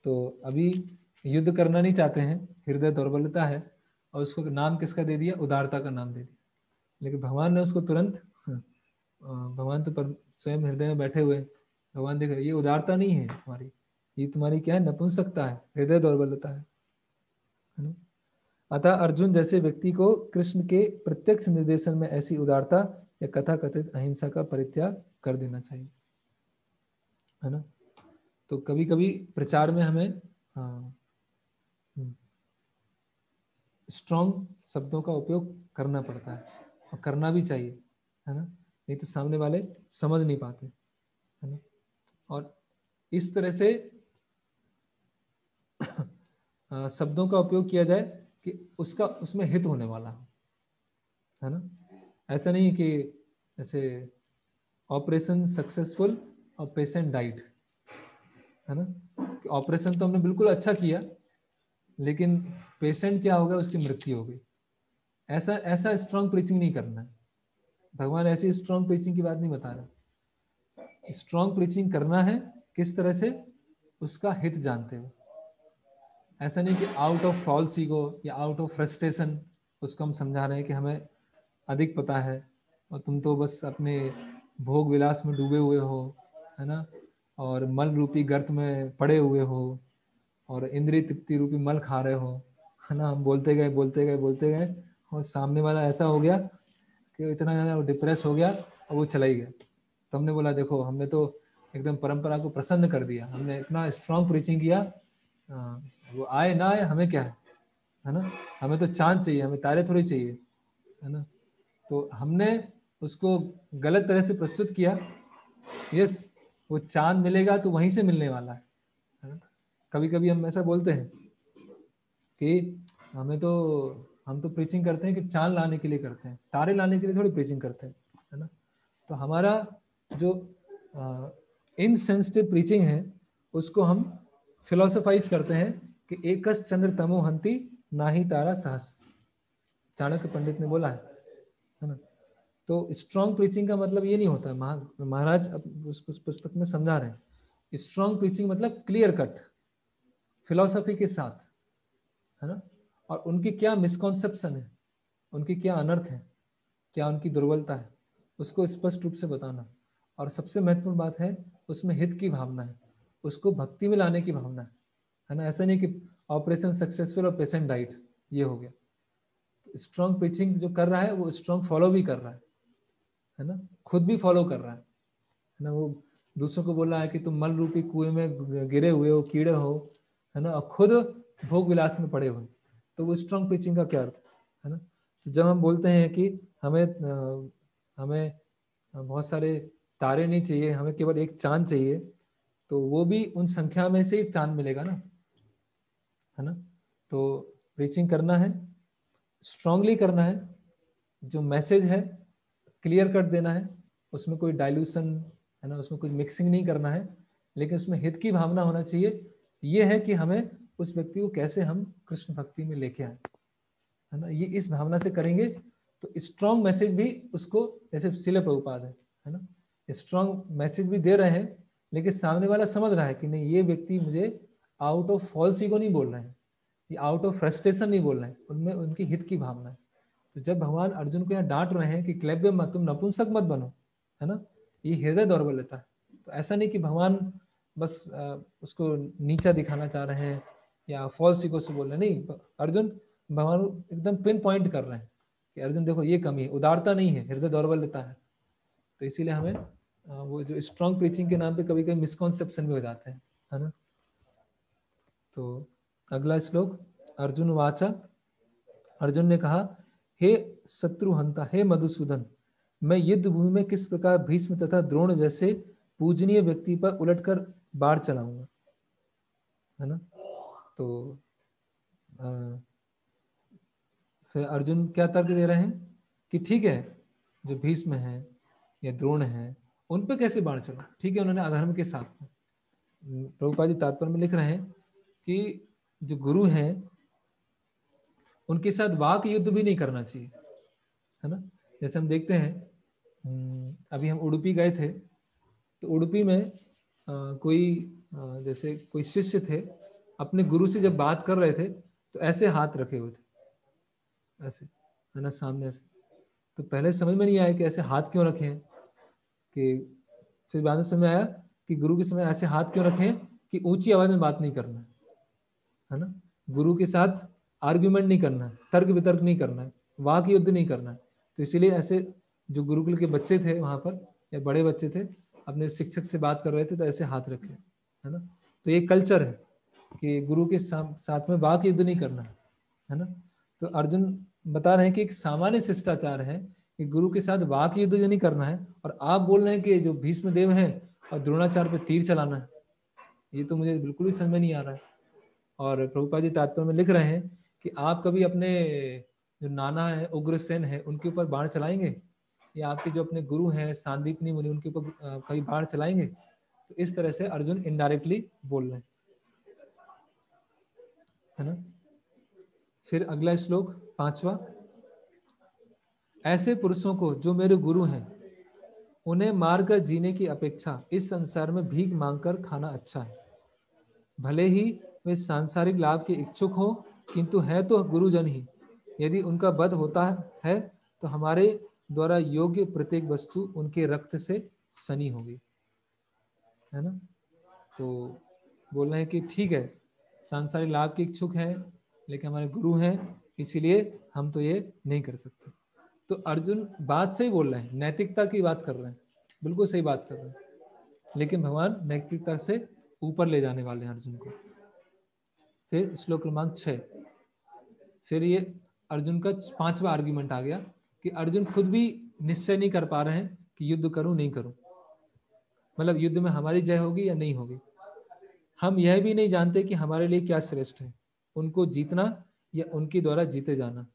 तो अभी युद्ध करना नहीं चाहते हैं, हृदय दुर्बलता है, और उसको नाम किसका दे दिया, उदारता का नाम दे दिया। लेकिन भगवान ने उसको तुरंत भगवान तो स्वयं हृदय में बैठे हुए, भगवान देख रहे ये उदारता नहीं है तुम्हारी, ये तुम्हारी क्या है, नपुंसकता है, हृदय दुर्बलता है ना। अतः अर्जुन जैसे व्यक्ति को कृष्ण के प्रत्यक्ष निर्देशन में ऐसी उदारता या कथा कथित अहिंसा का परित्याग कर देना चाहिए, है ना। तो कभी कभी प्रचार में हमें स्ट्रॉन्ग शब्दों का उपयोग करना पड़ता है, और करना भी चाहिए, है ना, नहीं तो सामने वाले समझ नहीं पाते, है ना। और इस तरह से शब्दों का उपयोग किया जाए कि उसमें हित होने वाला है ना। ऐसा नहीं कि जैसे ऑपरेशन सक्सेसफुल और पेशेंट डाइड, है ना, कि ऑपरेशन तो हमने बिल्कुल अच्छा किया, लेकिन पेशेंट क्या होगा, उसकी मृत्यु हो गई। ऐसा स्ट्रॉन्ग प्रीचिंग नहीं करना है, भगवान ऐसी स्ट्रॉन्ग प्रीचिंग की बात नहीं बता रहा। स्ट्रॉन्ग प्रीचिंग करना है किस तरह से? उसका हित जानते हुए। ऐसा नहीं कि आउट ऑफ फॉल्स ईगो या आउट ऑफ फ्रस्ट्रेशन उसको हम समझा रहे हैं कि हमें अधिक पता है और तुम तो बस अपने भोग विलास में डूबे हुए हो, है ना, और मल रूपी गर्त में पड़े हुए हो और इंद्रिय तृप्ति रूपी मल खा रहे हो, है ना। हम बोलते गए बोलते गए बोलते गए और सामने वाला ऐसा हो गया कि इतना ज़्यादा डिप्रेस हो गया और वो चला ही गया। तो हमने बोला देखो हमने तो एकदम परंपरा को प्रसन्न कर दिया, हमने इतना स्ट्रॉन्ग प्रीचिंग किया, वो आए ना आए हमें क्या है ना, हमें तो चांद चाहिए, हमें तारे थोड़ी चाहिए, है ना। तो हमने उसको गलत तरह से प्रस्तुत किया। यस, वो चांद मिलेगा तो वहीं से मिलने वाला है ना। कभी कभी हम ऐसा बोलते हैं कि हम तो प्रीचिंग करते हैं कि चांद लाने के लिए करते हैं, तारे लाने के लिए थोड़ी प्रीचिंग करते हैं, है ना। तो हमारा जो इनसेंसिटिव प्रीचिंग है उसको हम फिलोसोफाइज करते हैं कि एकस चंद्र तमो हंति नाही तारा सहस, चाणक्य पंडित ने बोला है ना। तो स्ट्रॉन्ग प्रीचिंग का मतलब ये नहीं होता, महाराज उस पुस्तक में समझा रहे हैं। स्ट्रॉन्ग प्रीचिंग मतलब क्लियर कट फिलोसफी के साथ, है ना, और उनकी क्या मिसकॉन्सेप्शन है, उनकी क्या अनर्थ है, क्या उनकी दुर्बलता है, उसको स्पष्ट रूप से बताना। और सबसे महत्वपूर्ण बात है उसमें हित की भावना है, उसको भक्ति में लाने की भावना है ना। ऐसा नहीं कि ऑपरेशन सक्सेसफुल और पेशेंट डाइट ये हो गया। स्ट्रॉन्ग प्रीचिंग जो कर रहा है वो स्ट्रॉन्ग फॉलो भी कर रहा है ना, खुद भी फॉलो कर रहा है ना। वो दूसरों को बोल रहा है कि तुम मल रूपी कुएं में गिरे हुए हो, कीड़े हो, है ना, और खुद भोग विलास में पड़े हुए, तो वो स्ट्रॉन्ग प्रीचिंग का क्या अर्थ है ना। तो जब हम बोलते हैं कि हमें बहुत सारे तारे नहीं चाहिए, हमें केवल एक चांद चाहिए, तो वो भी उन संख्या में से एक चांद मिलेगा ना, है ना। तो प्रीचिंग करना है, स्ट्रांगली करना है, जो मैसेज है क्लियर कट देना है, उसमें कोई डाइल्यूशन, है ना, उसमें कोई मिक्सिंग नहीं करना है, लेकिन उसमें हित की भावना होना चाहिए। ये है कि हमें उस व्यक्ति को कैसे हम कृष्ण भक्ति में लेके आए, है ना। ये इस भावना से करेंगे तो स्ट्रॉन्ग मैसेज भी उसको, जैसे शिल प्रभुपाद है ना, स्ट्रॉन्ग मैसेज भी दे रहे हैं, लेकिन सामने वाला समझ रहा है कि नहीं ये व्यक्ति मुझे आउट ऑफ फॉल्स ईगो नहीं बोल रहे हैं, ये आउट ऑफ फ्रस्ट्रेशन नहीं बोल रहे हैं, उनमें उनकी हित की भावना है। तो जब भगवान अर्जुन को यहाँ डांट रहे हैं कि क्लैब्य मत, तुम नपुंसक मत बनो, है ना, ये हृदय दौर्बल्यता है। तो ऐसा नहीं कि भगवान बस उसको नीचा दिखाना चाह रहे हैं या फॉल्स ईगो से बोल रहे हैं, नहीं, अर्जुन भगवान एकदम पिन पॉइंट कर रहे हैं कि अर्जुन देखो ये कमी है, उदारता नहीं है, हृदय दौर्बल्यता है। तो इसीलिए हमें वो जो स्ट्रॉन्ग प्रीचिंग के नाम पे कभी कभी मिसकॉन्सेप्शन भी हो जाते हैं, है ना। तो अगला श्लोक, अर्जुन वाचा, अर्जुन ने कहा हे शत्रुहंता, हे मधुसूदन, मैं युद्ध भूमि में किस प्रकार भीष्म तथा द्रोण जैसे पूजनीय व्यक्ति पर उलटकर बाढ़ चलाऊंगा, है ना। तो फिर अर्जुन क्या तर्क दे रहे हैं कि ठीक है जो भीष्म है या द्रोण है उन पे कैसे बाढ़ चला, ठीक है उन्होंने अधर्म के साथ, प्रभुपाद जी तात्पर्य में लिख रहे हैं कि जो गुरु हैं उनके साथ वाक युद्ध भी नहीं करना चाहिए, है ना। जैसे हम देखते हैं अभी हम उडुपी गए थे, तो उडुपी में जैसे कोई शिष्य थे, अपने गुरु से जब बात कर रहे थे तो ऐसे हाथ रखे हुए थे, ऐसे, है ना, सामने से। तो पहले समझ में नहीं आया कि ऐसे हाथ क्यों रखे हैं, कि फिर बाद में समझ में आया कि गुरु के समय ऐसे हाथ क्यों रखे हैं कि ऊंची आवाज में बात नहीं करना है ना, गुरु के साथ आर्ग्यूमेंट नहीं करना है, तर्क वितर्क नहीं करना है, वाक युद्ध नहीं करना है। तो इसीलिए ऐसे जो गुरुकुल के बच्चे थे वहां पर या बड़े बच्चे थे अपने शिक्षक से बात कर रहे थे तो ऐसे हाथ रखे, है ना। तो ये कल्चर है कि गुरु के साथ में वाक युद्ध नहीं करना है ना। तो अर्जुन बता रहे हैं कि एक सामान्य शिष्टाचार है कि गुरु के साथ वाक युद्ध जो नहीं करना है, और आप बोल रहे हैं कि जो भीष्म देव हैं और द्रोणाचार्य पे तीर चलाना है, ये तो मुझे बिल्कुल भी समझ में नहीं आ रहा है। और प्रभुपाद जी तात्पर्य में लिख रहे हैं कि आप कभी अपने जो नाना है उग्रसेन है उनके ऊपर बाण चलाएंगे, या आपके जो अपने गुरु हैं सांदीपनी मुनि उनके ऊपर कभी बाण चलाएंगे। तो इस तरह से अर्जुन इनडायरेक्टली बोल रहे हैं, है ना। फिर अगला श्लोक 5वां, ऐसे पुरुषों को जो मेरे गुरु हैं उन्हें मारकर जीने की अपेक्षा इस संसार में भीख मांगकर खाना अच्छा है। भले ही वे सांसारिक लाभ के इच्छुक हो, किंतु है तो गुरुजन ही। यदि उनका वध होता है तो हमारे द्वारा योग्य प्रत्येक वस्तु उनके रक्त से सनी होगी, है ना। तो बोल रहे हैं कि ठीक है, सांसारिक लाभ के इच्छुक हैं, लेकिन हमारे गुरु हैं, इसीलिए हम तो ये नहीं कर सकते। तो अर्जुन बात सही बोल रहे हैं, नैतिकता की बात कर रहे हैं, बिल्कुल सही बात कर रहे हैं, लेकिन भगवान नैतिकता से ऊपर ले जाने वाले हैं अर्जुन को। फिर श्लोक क्रमांक 6, फिर ये अर्जुन का 5वां आर्ग्यूमेंट आ गया कि अर्जुन खुद भी निश्चय नहीं कर पा रहे हैं कि युद्ध करूं नहीं करूं, मतलब युद्ध में हमारी जय होगी या नहीं होगी। हम यह भी नहीं जानते कि हमारे लिए क्या श्रेष्ठ है, उनको जीतना या उनके द्वारा जीते जाना।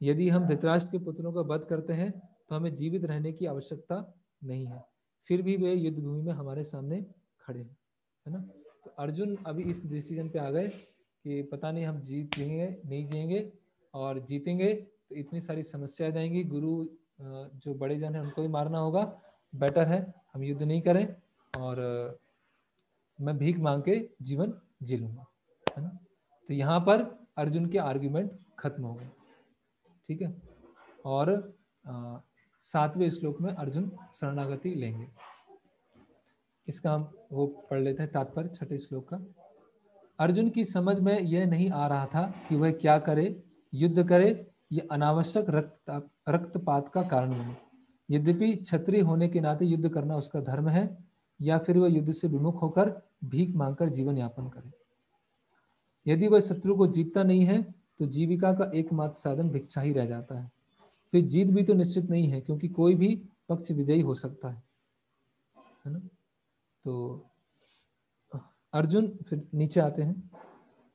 यदि हम धृतराष्ट्र के पुत्रों का वध करते हैं तो हमें जीवित रहने की आवश्यकता नहीं है, फिर भी वे युद्ध भूमि में हमारे सामने खड़े हैं, है ना। तो अर्जुन अभी इस डिसीजन पे आ गए कि पता नहीं हम जीत जाएंगे नहीं जीतेंगे, और जीतेंगे तो इतनी सारी समस्याएं जाएंगी, गुरु जो बड़े जन है उनको भी मारना होगा, बेटर है हम युद्ध नहीं करें और मैं भीख मांग के जीवन जी लूंगा, है ना। तो यहाँ पर अर्जुन के आर्ग्यूमेंट खत्म हो गए, ठीक है। और 7वें श्लोक में अर्जुन शरणागति लेंगे। इसका हम वो पढ़ लेते हैं तात्पर्य 6ठे श्लोक का। अर्जुन की समझ में यह नहीं आ रहा था कि वह क्या करे, युद्ध करे या अनावश्यक रक्तपात का कारण बने। यद्यपि क्षत्रिय होने के नाते युद्ध करना उसका धर्म है, या फिर वह युद्ध से विमुख होकर भीख मांगकर जीवन यापन करे। यदि वह शत्रु को जीतता नहीं है तो जीविका का एकमात्र साधन भिक्षा ही रह जाता है। फिर जीत भी तो निश्चित नहीं है, क्योंकि कोई भी पक्ष विजयी हो सकता है ना। तो अर्जुन, फिर नीचे आते हैं,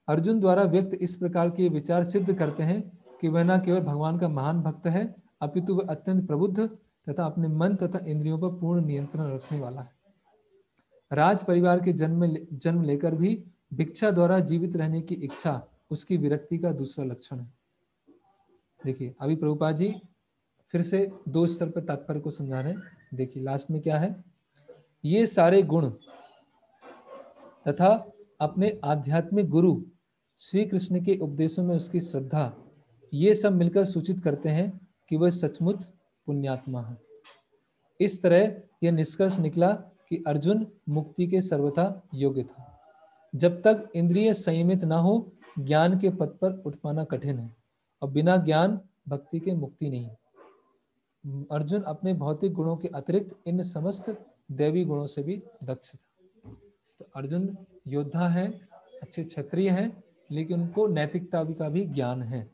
अर्जुन द्वारा व्यक्त इस प्रकार के विचार सिद्ध करते हैं कि वह न केवल भगवान का महान भक्त है, अपितु वह अत्यंत प्रबुद्ध तथा अपने मन तथा इंद्रियों पर पूर्ण नियंत्रण रखने वाला है। राज परिवार के जन्म लेकर भी भिक्षा द्वारा जीवित रहने की इच्छा उसकी विरक्ति का दूसरा लक्षण है। देखिए अभी प्रभुपाद जी फिर से 2 स्तर पर तात्पर्य को समझा रहे हैं। देखिए लास्ट में क्या है, ये सारे गुण तथा अपने आध्यात्मिक गुरु श्री कृष्ण के उपदेशों में उसकी श्रद्धा, ये सब मिलकर सूचित करते हैं कि वह सचमुच पुण्यात्मा है। इस तरह यह निष्कर्ष निकला कि अर्जुन मुक्ति के सर्वथा योग्य था। जब तक इंद्रिय संयमित न हो, ज्ञान के पथ पर उठ पाना कठिन है, और बिना ज्ञान भक्ति के मुक्ति नहीं। अर्जुन अपने भौतिक गुणों के अतिरिक्त इन समस्त दैवी गुणों से भी दक्ष था। तो अर्जुन योद्धा है, अच्छे क्षत्रिय हैं, लेकिन उनको नैतिकता का भी ज्ञान है,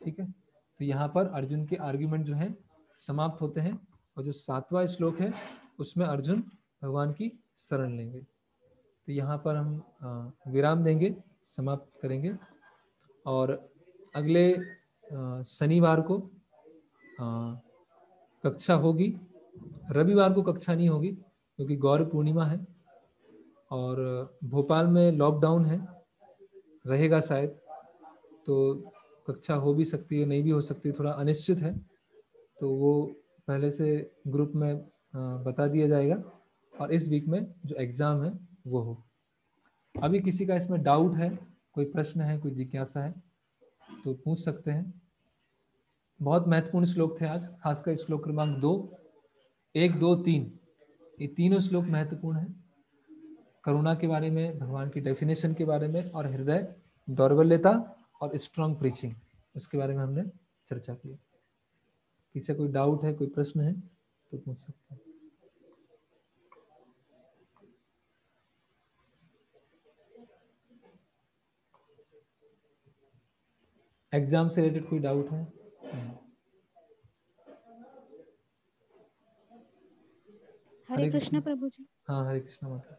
ठीक है। तो यहाँ पर अर्जुन के आर्ग्यूमेंट जो हैं समाप्त होते हैं, और जो 7वां श्लोक है उसमें अर्जुन भगवान की शरण लेंगे। तो यहाँ पर हम विराम देंगे, समाप्त करेंगे, और अगले शनिवार को कक्षा होगी। रविवार को कक्षा नहीं होगी क्योंकि गौर पूर्णिमा है, और भोपाल में लॉकडाउन है, रहेगा शायद, तो कक्षा हो भी सकती है नहीं भी हो सकती, थोड़ा अनिश्चित है। तो वो पहले से ग्रुप में बता दिया जाएगा, और इस वीक में जो एग्ज़ाम है वो हो। अभी किसी का इसमें डाउट है, कोई प्रश्न है, कोई जिज्ञासा है तो पूछ सकते हैं। बहुत महत्वपूर्ण श्लोक थे आज, खासकर श्लोक क्रमांक 2, 1, 2, 3, ये तीनों श्लोक महत्वपूर्ण हैं। करुणा के बारे में, भगवान की डेफिनेशन के बारे में, और हृदय दौर्बल्यता और स्ट्रॉन्ग प्रीचिंग, उसके बारे में हमने चर्चा की। किसी कोई डाउट है, कोई प्रश्न है तो पूछ सकते हैं। एग्जाम से रिलेटेड कोई डाउट है? हरे कृष्ण प्रभु जी। हाँ, हरे कृष्ण माता।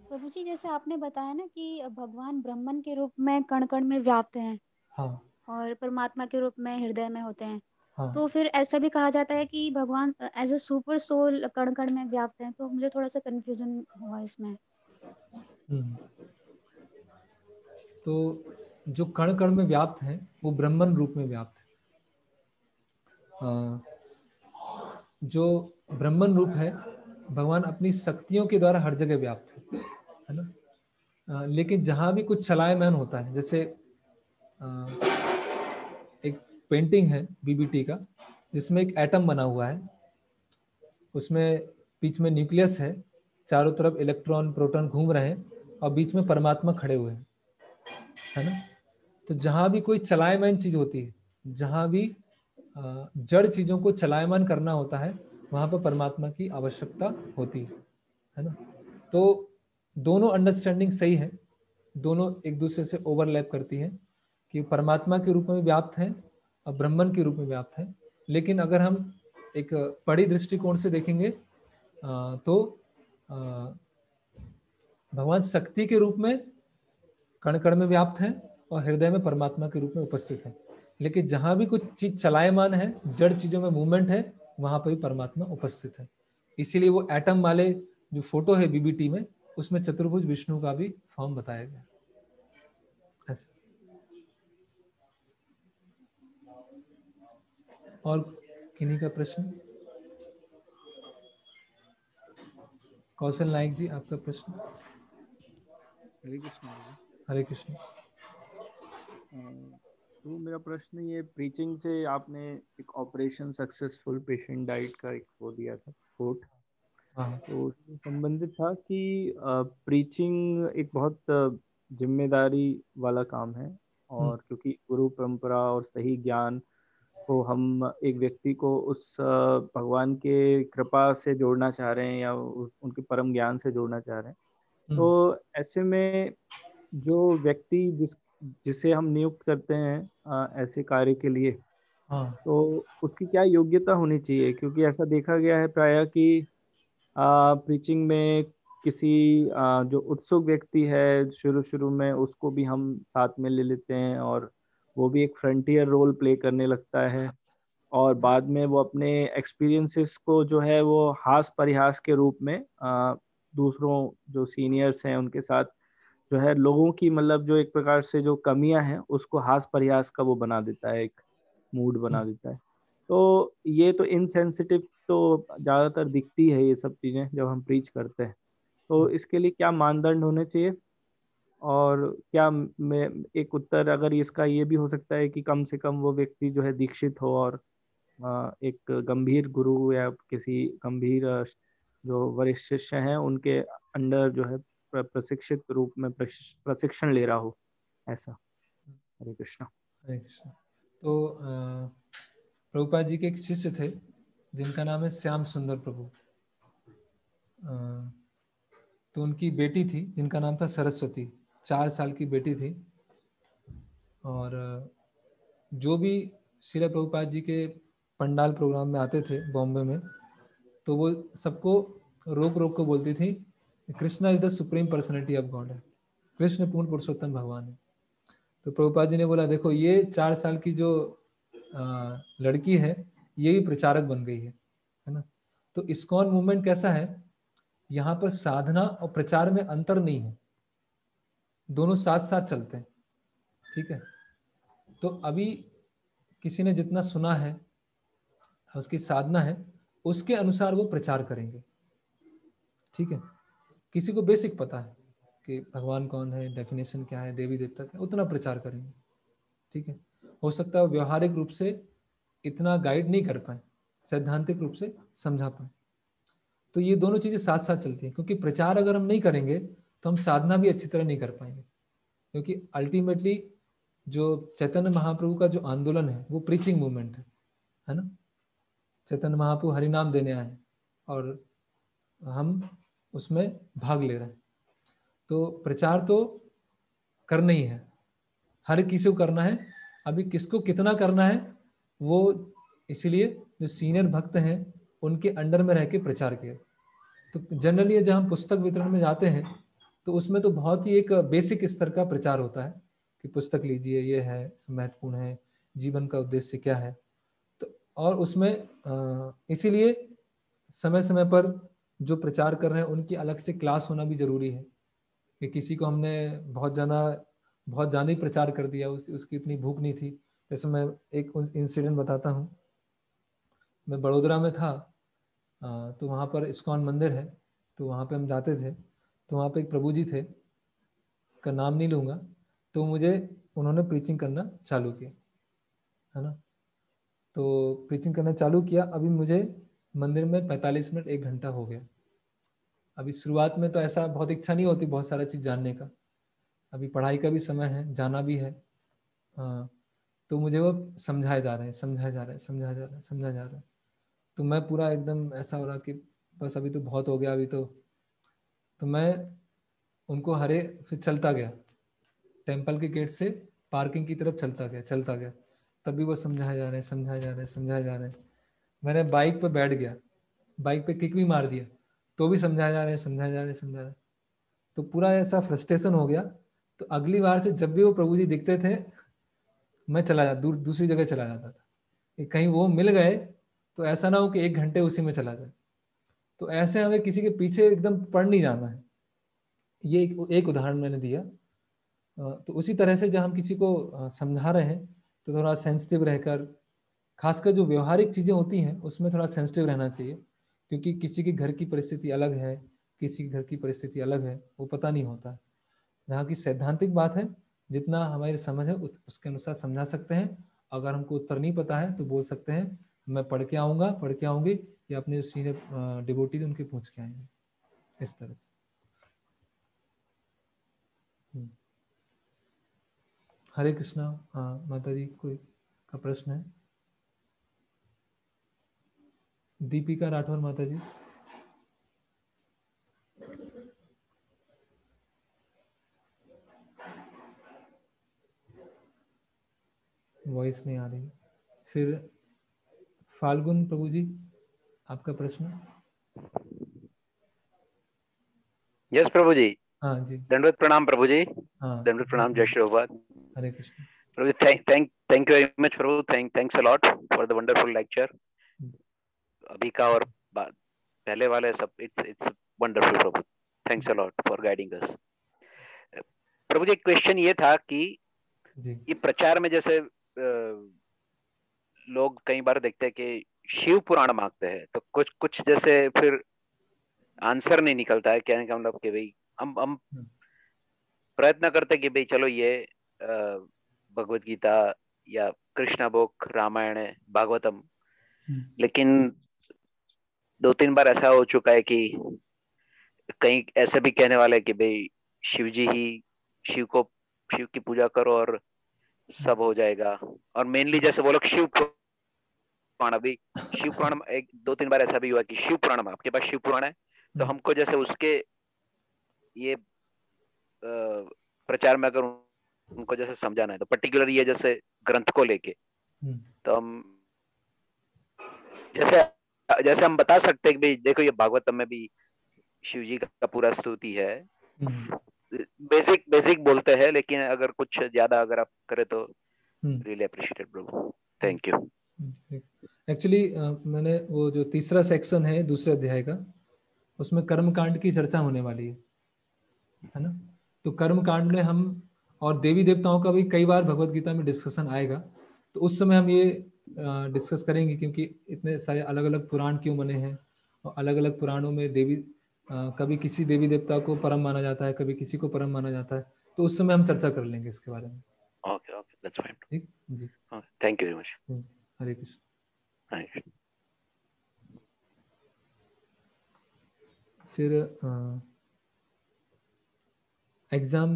प्रभु जी, जैसे आपने बताया ना कि भगवान ब्रह्मन के रूप में कण कण में व्याप्त हैं, हाँ और परमात्मा के रूप में हृदय में होते हैं। हाँ। तो फिर ऐसा भी कहा जाता है कि भगवान एज ए सुपर सोल कण कण में व्याप्त हैं। तो मुझे थोड़ा सा कंफ्यूजन हुआ इसमें। तो जो कण कण में व्याप्त हैं वो ब्रह्मन रूप में व्याप्त है। जो ब्रह्मन रूप है, भगवान अपनी शक्तियों के द्वारा हर जगह व्याप्त है ना। लेकिन जहाँ भी कुछ चलायमान होता है, जैसे एक पेंटिंग है बीबीटी का जिसमें एक एटम बना हुआ है, उसमें बीच में न्यूक्लियस है, चारों तरफ इलेक्ट्रॉन प्रोटॉन घूम रहे हैं और बीच में परमात्मा खड़े हुए हैं, है ना। तो जहाँ भी कोई चलायमान चीज होती है, जहाँ भी जड़ चीजों को चलायमान करना होता है, वहां पर परमात्मा की आवश्यकता होती है ना। तो दोनों अंडरस्टैंडिंग सही है, दोनों एक दूसरे से ओवरलैप करती है कि परमात्मा के रूप में व्याप्त है और ब्रह्मन के रूप में व्याप्त है। लेकिन अगर हम एक बड़ी दृष्टिकोण से देखेंगे तो भगवान शक्ति के रूप में कण कण में व्याप्त है और हृदय में परमात्मा के रूप में उपस्थित है। लेकिन जहां भी कुछ चीज चलायमान है, जड़ चीजों में मूवमेंट है, वहां पर भी परमात्मा उपस्थित है। इसीलिए वो एटम वाले जो फोटो है बीबीटी में, उसमें चतुर्भुज विष्णु का भी फॉर्म बताया गया। ऐसे और किन्हीं का प्रश्न? कौशल नायक जी, आपका प्रश्न? हरे कृष्ण। हरे कृष्ण। तो मेरा प्रश्न ये, प्रीचिंग से आपने एक ऑपरेशन सक्सेसफुल पेशेंट डाइट का एक वो दिया था कोट, तो उससे संबंधित था कि प्रीचिंग एक बहुत जिम्मेदारी वाला काम है, और क्योंकि गुरु परंपरा और सही ज्ञान को हम एक व्यक्ति को उस भगवान के कृपा से जोड़ना चाह रहे हैं या उनके परम ज्ञान से जोड़ना चाह रहे हैं, तो ऐसे में जो व्यक्ति जिसे हम नियुक्त करते हैं ऐसे कार्य के लिए, तो उसकी क्या योग्यता होनी चाहिए? क्योंकि ऐसा देखा गया है प्रायः कि प्रीचिंग में किसी जो उत्सुक व्यक्ति है, शुरू शुरू में उसको भी हम साथ में ले लेते हैं और वो भी एक फ्रंटियर रोल प्ले करने लगता है, और बाद में वो अपने एक्सपीरियंसेस को जो है वो हास परिहास के रूप में दूसरों जो सीनियर्स हैं उनके साथ जो है लोगों की, मतलब जो एक प्रकार से जो कमियां हैं उसको हास परिहास का वो बना देता है, एक मूड बना देता है। तो ये तो इनसेंसिटिव तो ज़्यादातर दिखती है ये सब चीज़ें जब हम प्रीच करते हैं, तो इसके लिए क्या मानदंड होने चाहिए? और क्या मैं एक उत्तर अगर इसका ये भी हो सकता है कि कम से कम वो व्यक्ति जो है दीक्षित हो और एक गंभीर गुरु या किसी गंभीर जो वरिष्ठ शिष्य हैं उनके अंडर जो है प्रशिक्षित रूप में प्रशिक्षण ले रहा हो, ऐसा। हरे कृष्णा। हरे कृष्णा। तो प्रभुपाद जी के एक शिष्य थे जिनका नाम है श्याम सुंदर प्रभु। तो उनकी बेटी थी जिनका नाम था सरस्वती, 4 साल की बेटी थी। और जो भी श्रील प्रभुपाद जी के पंडाल प्रोग्राम में आते थे बॉम्बे में, तो वो सबको रोक रोक को बोलती थी, Krishna is the supreme personality of God है, कृष्ण पूर्ण पुरुषोत्तम भगवान है। तो प्रभुपाद जी ने बोला, देखो ये 4 साल की जो लड़की है ये भी प्रचारक बन गई है ना। तो इस्कॉन मूवमेंट कैसा है, यहाँ पर साधना और प्रचार में अंतर नहीं है, दोनों साथ साथ चलते हैं, ठीक है। तो अभी किसी ने जितना सुना है, उसकी साधना है, उसके अनुसार वो प्रचार करेंगे, ठीक है। किसी को बेसिक पता है कि भगवान कौन है, डेफिनेशन क्या है, देवी देवता क्या, उतना प्रचार करेंगे, ठीक है। हो सकता है व्यवहारिक रूप से इतना गाइड नहीं कर पाए, सैद्धांतिक रूप से समझा पाए। तो ये दोनों चीजें साथ साथ चलती हैं, क्योंकि प्रचार अगर हम नहीं करेंगे तो हम साधना भी अच्छी तरह नहीं कर पाएंगे। क्योंकि अल्टीमेटली जो चैतन्य महाप्रभु का जो आंदोलन है वो प्रीचिंग मूवमेंट है ना। चैतन्य महाप्रभु हरिनाम देने आए और हम उसमें भाग ले रहे हैं। तो प्रचार तो करना ही है, हर किसी को करना है। अभी किसको कितना करना है वो इसीलिए जो सीनियर भक्त हैं उनके अंडर में रह के प्रचार किया। तो जनरली जब हम पुस्तक वितरण में जाते हैं तो उसमें तो बहुत ही एक बेसिक स्तर का प्रचार होता है कि पुस्तक लीजिए, ये है, महत्वपूर्ण है, जीवन का उद्देश्य क्या है। तो और उसमें इसीलिए समय समय पर जो प्रचार कर रहे हैं उनकी अलग से क्लास होना भी जरूरी है कि किसी को हमने बहुत ज़्यादा ही प्रचार कर दिया, उसकी इतनी भूख नहीं थी। जैसे मैं एक इंसिडेंट बताता हूँ। मैं बड़ोदरा में था तो वहाँ पर इस्कॉन मंदिर है, तो वहाँ पे हम जाते थे। तो वहाँ पे एक प्रभु जी थे, का नाम नहीं लूँगा, तो मुझे उन्होंने प्रीचिंग करना चालू किया, है ना। तो प्रीचिंग करना चालू किया, अभी मुझे मंदिर में 45 मिनट 1 घंटा हो गया। अभी शुरुआत में तो ऐसा बहुत इच्छा नहीं होती बहुत सारा चीज़ जानने का, अभी पढ़ाई का भी समय है, जाना भी है। हाँ, तो मुझे वो समझाए जा रहे हैं, समझाया जा रहा है, समझाया जा रहा है, समझाया जा रहा है। तो मैं पूरा एकदम ऐसा हो रहा कि बस अभी तो बहुत हो गया, अभी तो मैं उनको फिर चलता गया, टेम्पल के गेट से पार्किंग की तरफ चलता गया। तब भी वो समझाए जा रहे हैं, समझाए जा रहे हैं, समझाए जा रहे हैं। मैंने बाइक पे बैठ गया, बाइक पे किक भी मार दिया, तो भी समझाए जा रहे हैं, समझाए जा रहे हैं, समझा रहे हैं। तो पूरा ऐसा फ्रस्ट्रेशन हो गया। तो अगली बार से जब भी वो प्रभु जी दिखते थे, मैं दूसरी जगह चला जाता था कि कहीं वो मिल गए तो ऐसा ना हो कि 1 घंटे उसी में चला जाए। तो ऐसे हमें किसी के पीछे एकदम पड़ नहीं जाना है। ये एक उदाहरण मैंने दिया। तो उसी तरह से जब हम किसी को समझा रहे हैं तो थोड़ा सेंसिटिव रहकर, खासकर जो व्यवहारिक चीज़ें होती हैं उसमें थोड़ा सेंसिटिव रहना चाहिए, क्योंकि किसी के घर की परिस्थिति अलग है, किसी के घर की परिस्थिति अलग है, वो पता नहीं होता। जहाँ की सैद्धांतिक बात है, जितना हमारी समझ है उसके अनुसार समझा सकते हैं। अगर हमको उत्तर नहीं पता है तो बोल सकते हैं मैं पढ़ के आऊँगा, पढ़ के आऊँगी, या अपने सीनियर डिवोटी उनके पूछ के आएंगे, इस तरह से। हरे कृष्णा। हाँ माता जी, कोई का प्रश्न है? दीपिका राठौर माता जी। वॉइस नहीं आ रही। फिर फाल्गुन प्रभु जी, आपका प्रश्न। यस प्रभु जी। हाँ जी। दंडवत प्रणाम प्रभु जी। हाँ, दंडवत प्रणाम, जय श्री प्रभुपाद। हरे कृष्ण प्रभु जी, थैंक यू वेरी मच प्रभु, thanks a lot for the wonderful lecture. अभी का और पहले वाले सब इट्स वंडरफुल प्रभु, thanks a lot for guiding us. प्रभु जी, एक क्वेश्चन ये था कि जी। ये प्रचार में जैसे लोग कई बार देखते हैं कि शिव पुराण मांगते हैं, तो कुछ जैसे फिर आंसर नहीं निकलता है। कहने का मतलब कि भाई हम प्रयत्न करते कि भाई चलो ये भगवत गीता या कृष्ण बुक, रामायण, भागवतम, लेकिन 2-3 बार ऐसा हो चुका है कि कहीं ऐसे भी कहने वाले कि भाई शिव की पूजा करो और सब हो जाएगा। और मेनली जैसे वो लोग शिव पुराण, अभी शिव पुराण एक 2-3 बार ऐसा भी हुआ कि शिव पुराण में आपके पास शिव पुराण है, तो हमको जैसे उसके ये प्रचार में अगर उनको जैसे समझाना है तो पर्टिकुलर ये जैसे ग्रंथ को लेके, तो हम जैसे हम बता सकते हैं कि भाई देखो ये भागवतम में भी शिव जी का पूरा स्तुति है। बेसिक बोलते हैं, लेकिन अगर कुछ ज्यादा अगर आप करें तो really appreciated Prabhu, thank you. Actually मैंने वो जो तीसरा सेक्शन है दूसरे अध्याय का, उसमें कर्म कांड की चर्चा होने वाली है ना। तो कर्म कांड में हम और देवी देवताओं का भी कई बार भगवत गीता में डिस्कशन आएगा, तो उस समय हम ये डिस्कस करेंगे, क्योंकि इतने सारे अलग अलग पुराण क्यों बने हैं, और अलग अलग पुराणों में कभी किसी देवी देवता को परम माना जाता है, कभी किसी को परम माना जाता है, तो उस समय हम चर्चा कर लेंगे इसके बारे में। Okay that's fine. ठीक जी, थैंक यू वेरी मच। हरे कृष्ण। फिर एग्जाम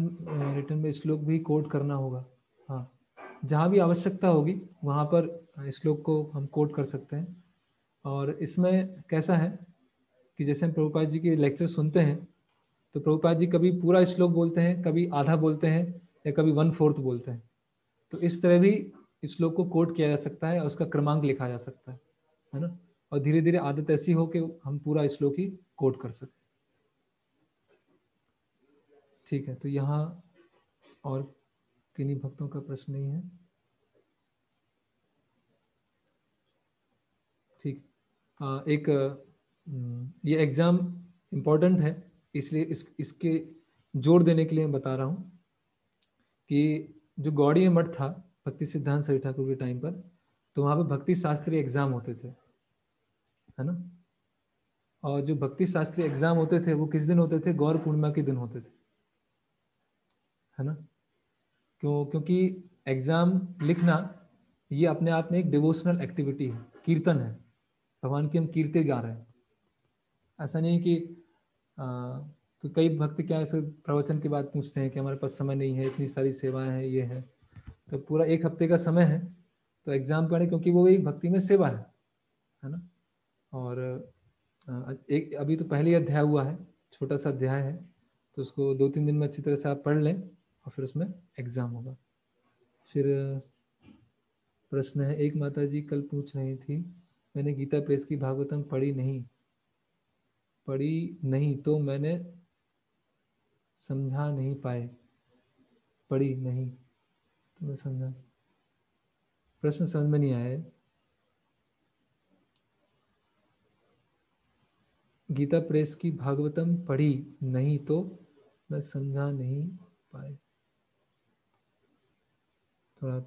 रिटर्न में श्लोक भी कोट करना होगा। हाँ, जहाँ भी आवश्यकता होगी वहाँ पर श्लोक को हम कोट कर सकते हैं। और इसमें कैसा है कि जैसे हम प्रभुपाद जी के लेक्चर सुनते हैं, तो प्रभुपाद जी कभी पूरा श्लोक बोलते हैं, कभी आधा बोलते हैं, या कभी 1/4 बोलते हैं। तो इस तरह भी श्लोक को कोट किया जा सकता है और उसका क्रमांक लिखा जा सकता है ना। और धीरे धीरे आदत ऐसी हो कि हम पूरा श्लोक ही कोट कर सकें। ठीक है, तो यहाँ और किन्हीं भक्तों का प्रश्न नहीं है। ठीक, एक ये एग्ज़ाम इम्पोर्टेंट है, इसलिए इसके जोर देने के लिए मैं बता रहा हूँ कि जो गौड़ीय मठ था भक्ति सिद्धांत सरस्वती ठाकुर के टाइम पर, तो वहाँ पे भक्ति शास्त्रीय एग्ज़ाम होते थे, है ना। और जो भक्ति शास्त्री एग्जाम होते थे वो किस दिन होते थे? गौर पूर्णिमा के दिन होते थे, है ना? क्योंकि एग्जाम लिखना ये अपने आप में एक डिवोशनल एक्टिविटी है, कीर्तन है, भगवान की हम कीर्ति गा रहे हैं। ऐसा नहीं कि तो कई भक्त क्या है, फिर प्रवचन के बाद पूछते हैं कि हमारे पास समय नहीं है, इतनी सारी सेवाएं हैं, ये है। तो पूरा 1 हफ्ते का समय है तो एग्जाम पढ़े, क्योंकि वो एक भक्ति में सेवा है ना। और एक अभी तो पहले अध्याय हुआ है, छोटा सा अध्याय है, तो उसको 2-3 दिन में अच्छी तरह से आप पढ़ लें और फिर उसमें एग्जाम होगा। फिर प्रश्न है, एक माता जी कल पूछ रही थी, मैंने गीता प्रेस की भागवतम पढ़ी नहीं तो मैंने समझा नहीं पाए, पढ़ी नहीं तो मैं समझा, प्रश्न समझ में नहीं आया है। गीता प्रेस की भागवतम पढ़ी नहीं तो मैं समझा नहीं पाए, थोड़ा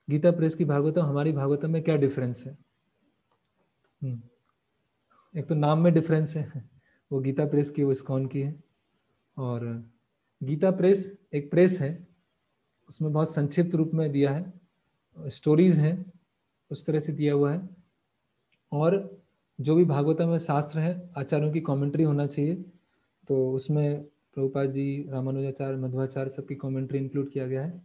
गीता प्रेस की भागवतम हमारी भागवतम में क्या डिफरेंस है? एक तो नाम में डिफरेंस है, वो गीता प्रेस की, वो इस्कॉन की है। और गीता प्रेस एक प्रेस है, उसमें बहुत संक्षिप्त रूप में दिया है, स्टोरीज हैं, उस तरह से दिया हुआ है। और जो भी भागवतम में शास्त्र है, आचार्यों की कमेंट्री होना चाहिए, तो उसमें प्रभुपाद जी, रामानुजाचार्य, मध्वाचार्य सबकी कमेंट्री इंक्लूड किया गया है।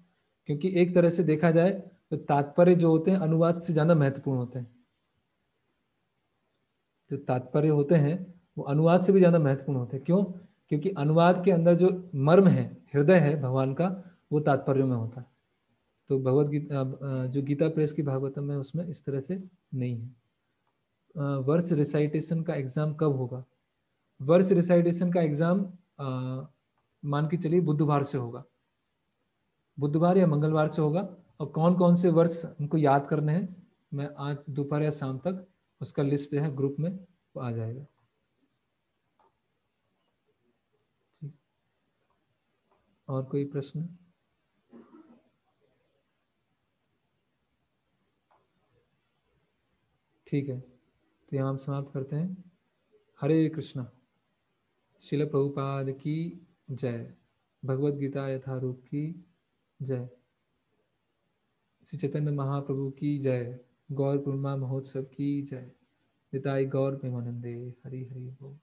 क्योंकि एक तरह से देखा जाए तो तात्पर्य जो होते हैं अनुवाद से ज्यादा महत्वपूर्ण होते हैं। जो तात्पर्य होते हैं वो अनुवाद से भी ज्यादा महत्वपूर्ण होते हैं। क्यों? क्योंकि अनुवाद के अंदर जो मर्म है, हृदय है भगवान का, वो तात्पर्यों में होता है। तो भगवत गीता, जो गीता प्रेस की भागवतम है उसमें इस तरह से नहीं है। वर्स रिसाइटेशन का एग्जाम कब होगा? वर्स रिसाइटेशन का एग्जाम मान के चलिए बुधवार से होगा, बुधवार या मंगलवार से होगा। और कौन कौन से वर्ष हमको याद करने हैं, मैं आज दोपहर या शाम तक उसका लिस्ट जो है ग्रुप में वो आ जाएगा। और कोई प्रश्न? ठीक है, तो यहाँ हम समाप्त करते हैं। हरे कृष्णा। श्रील प्रभुपाद की जय। भगवत गीता यथारूप की जय। श्री चैतन्य महाप्रभु की जय। गौर पूर्णिमा महोत्सव की जय। निताई गौर प्रेमानंदे। हरि हरि बोल।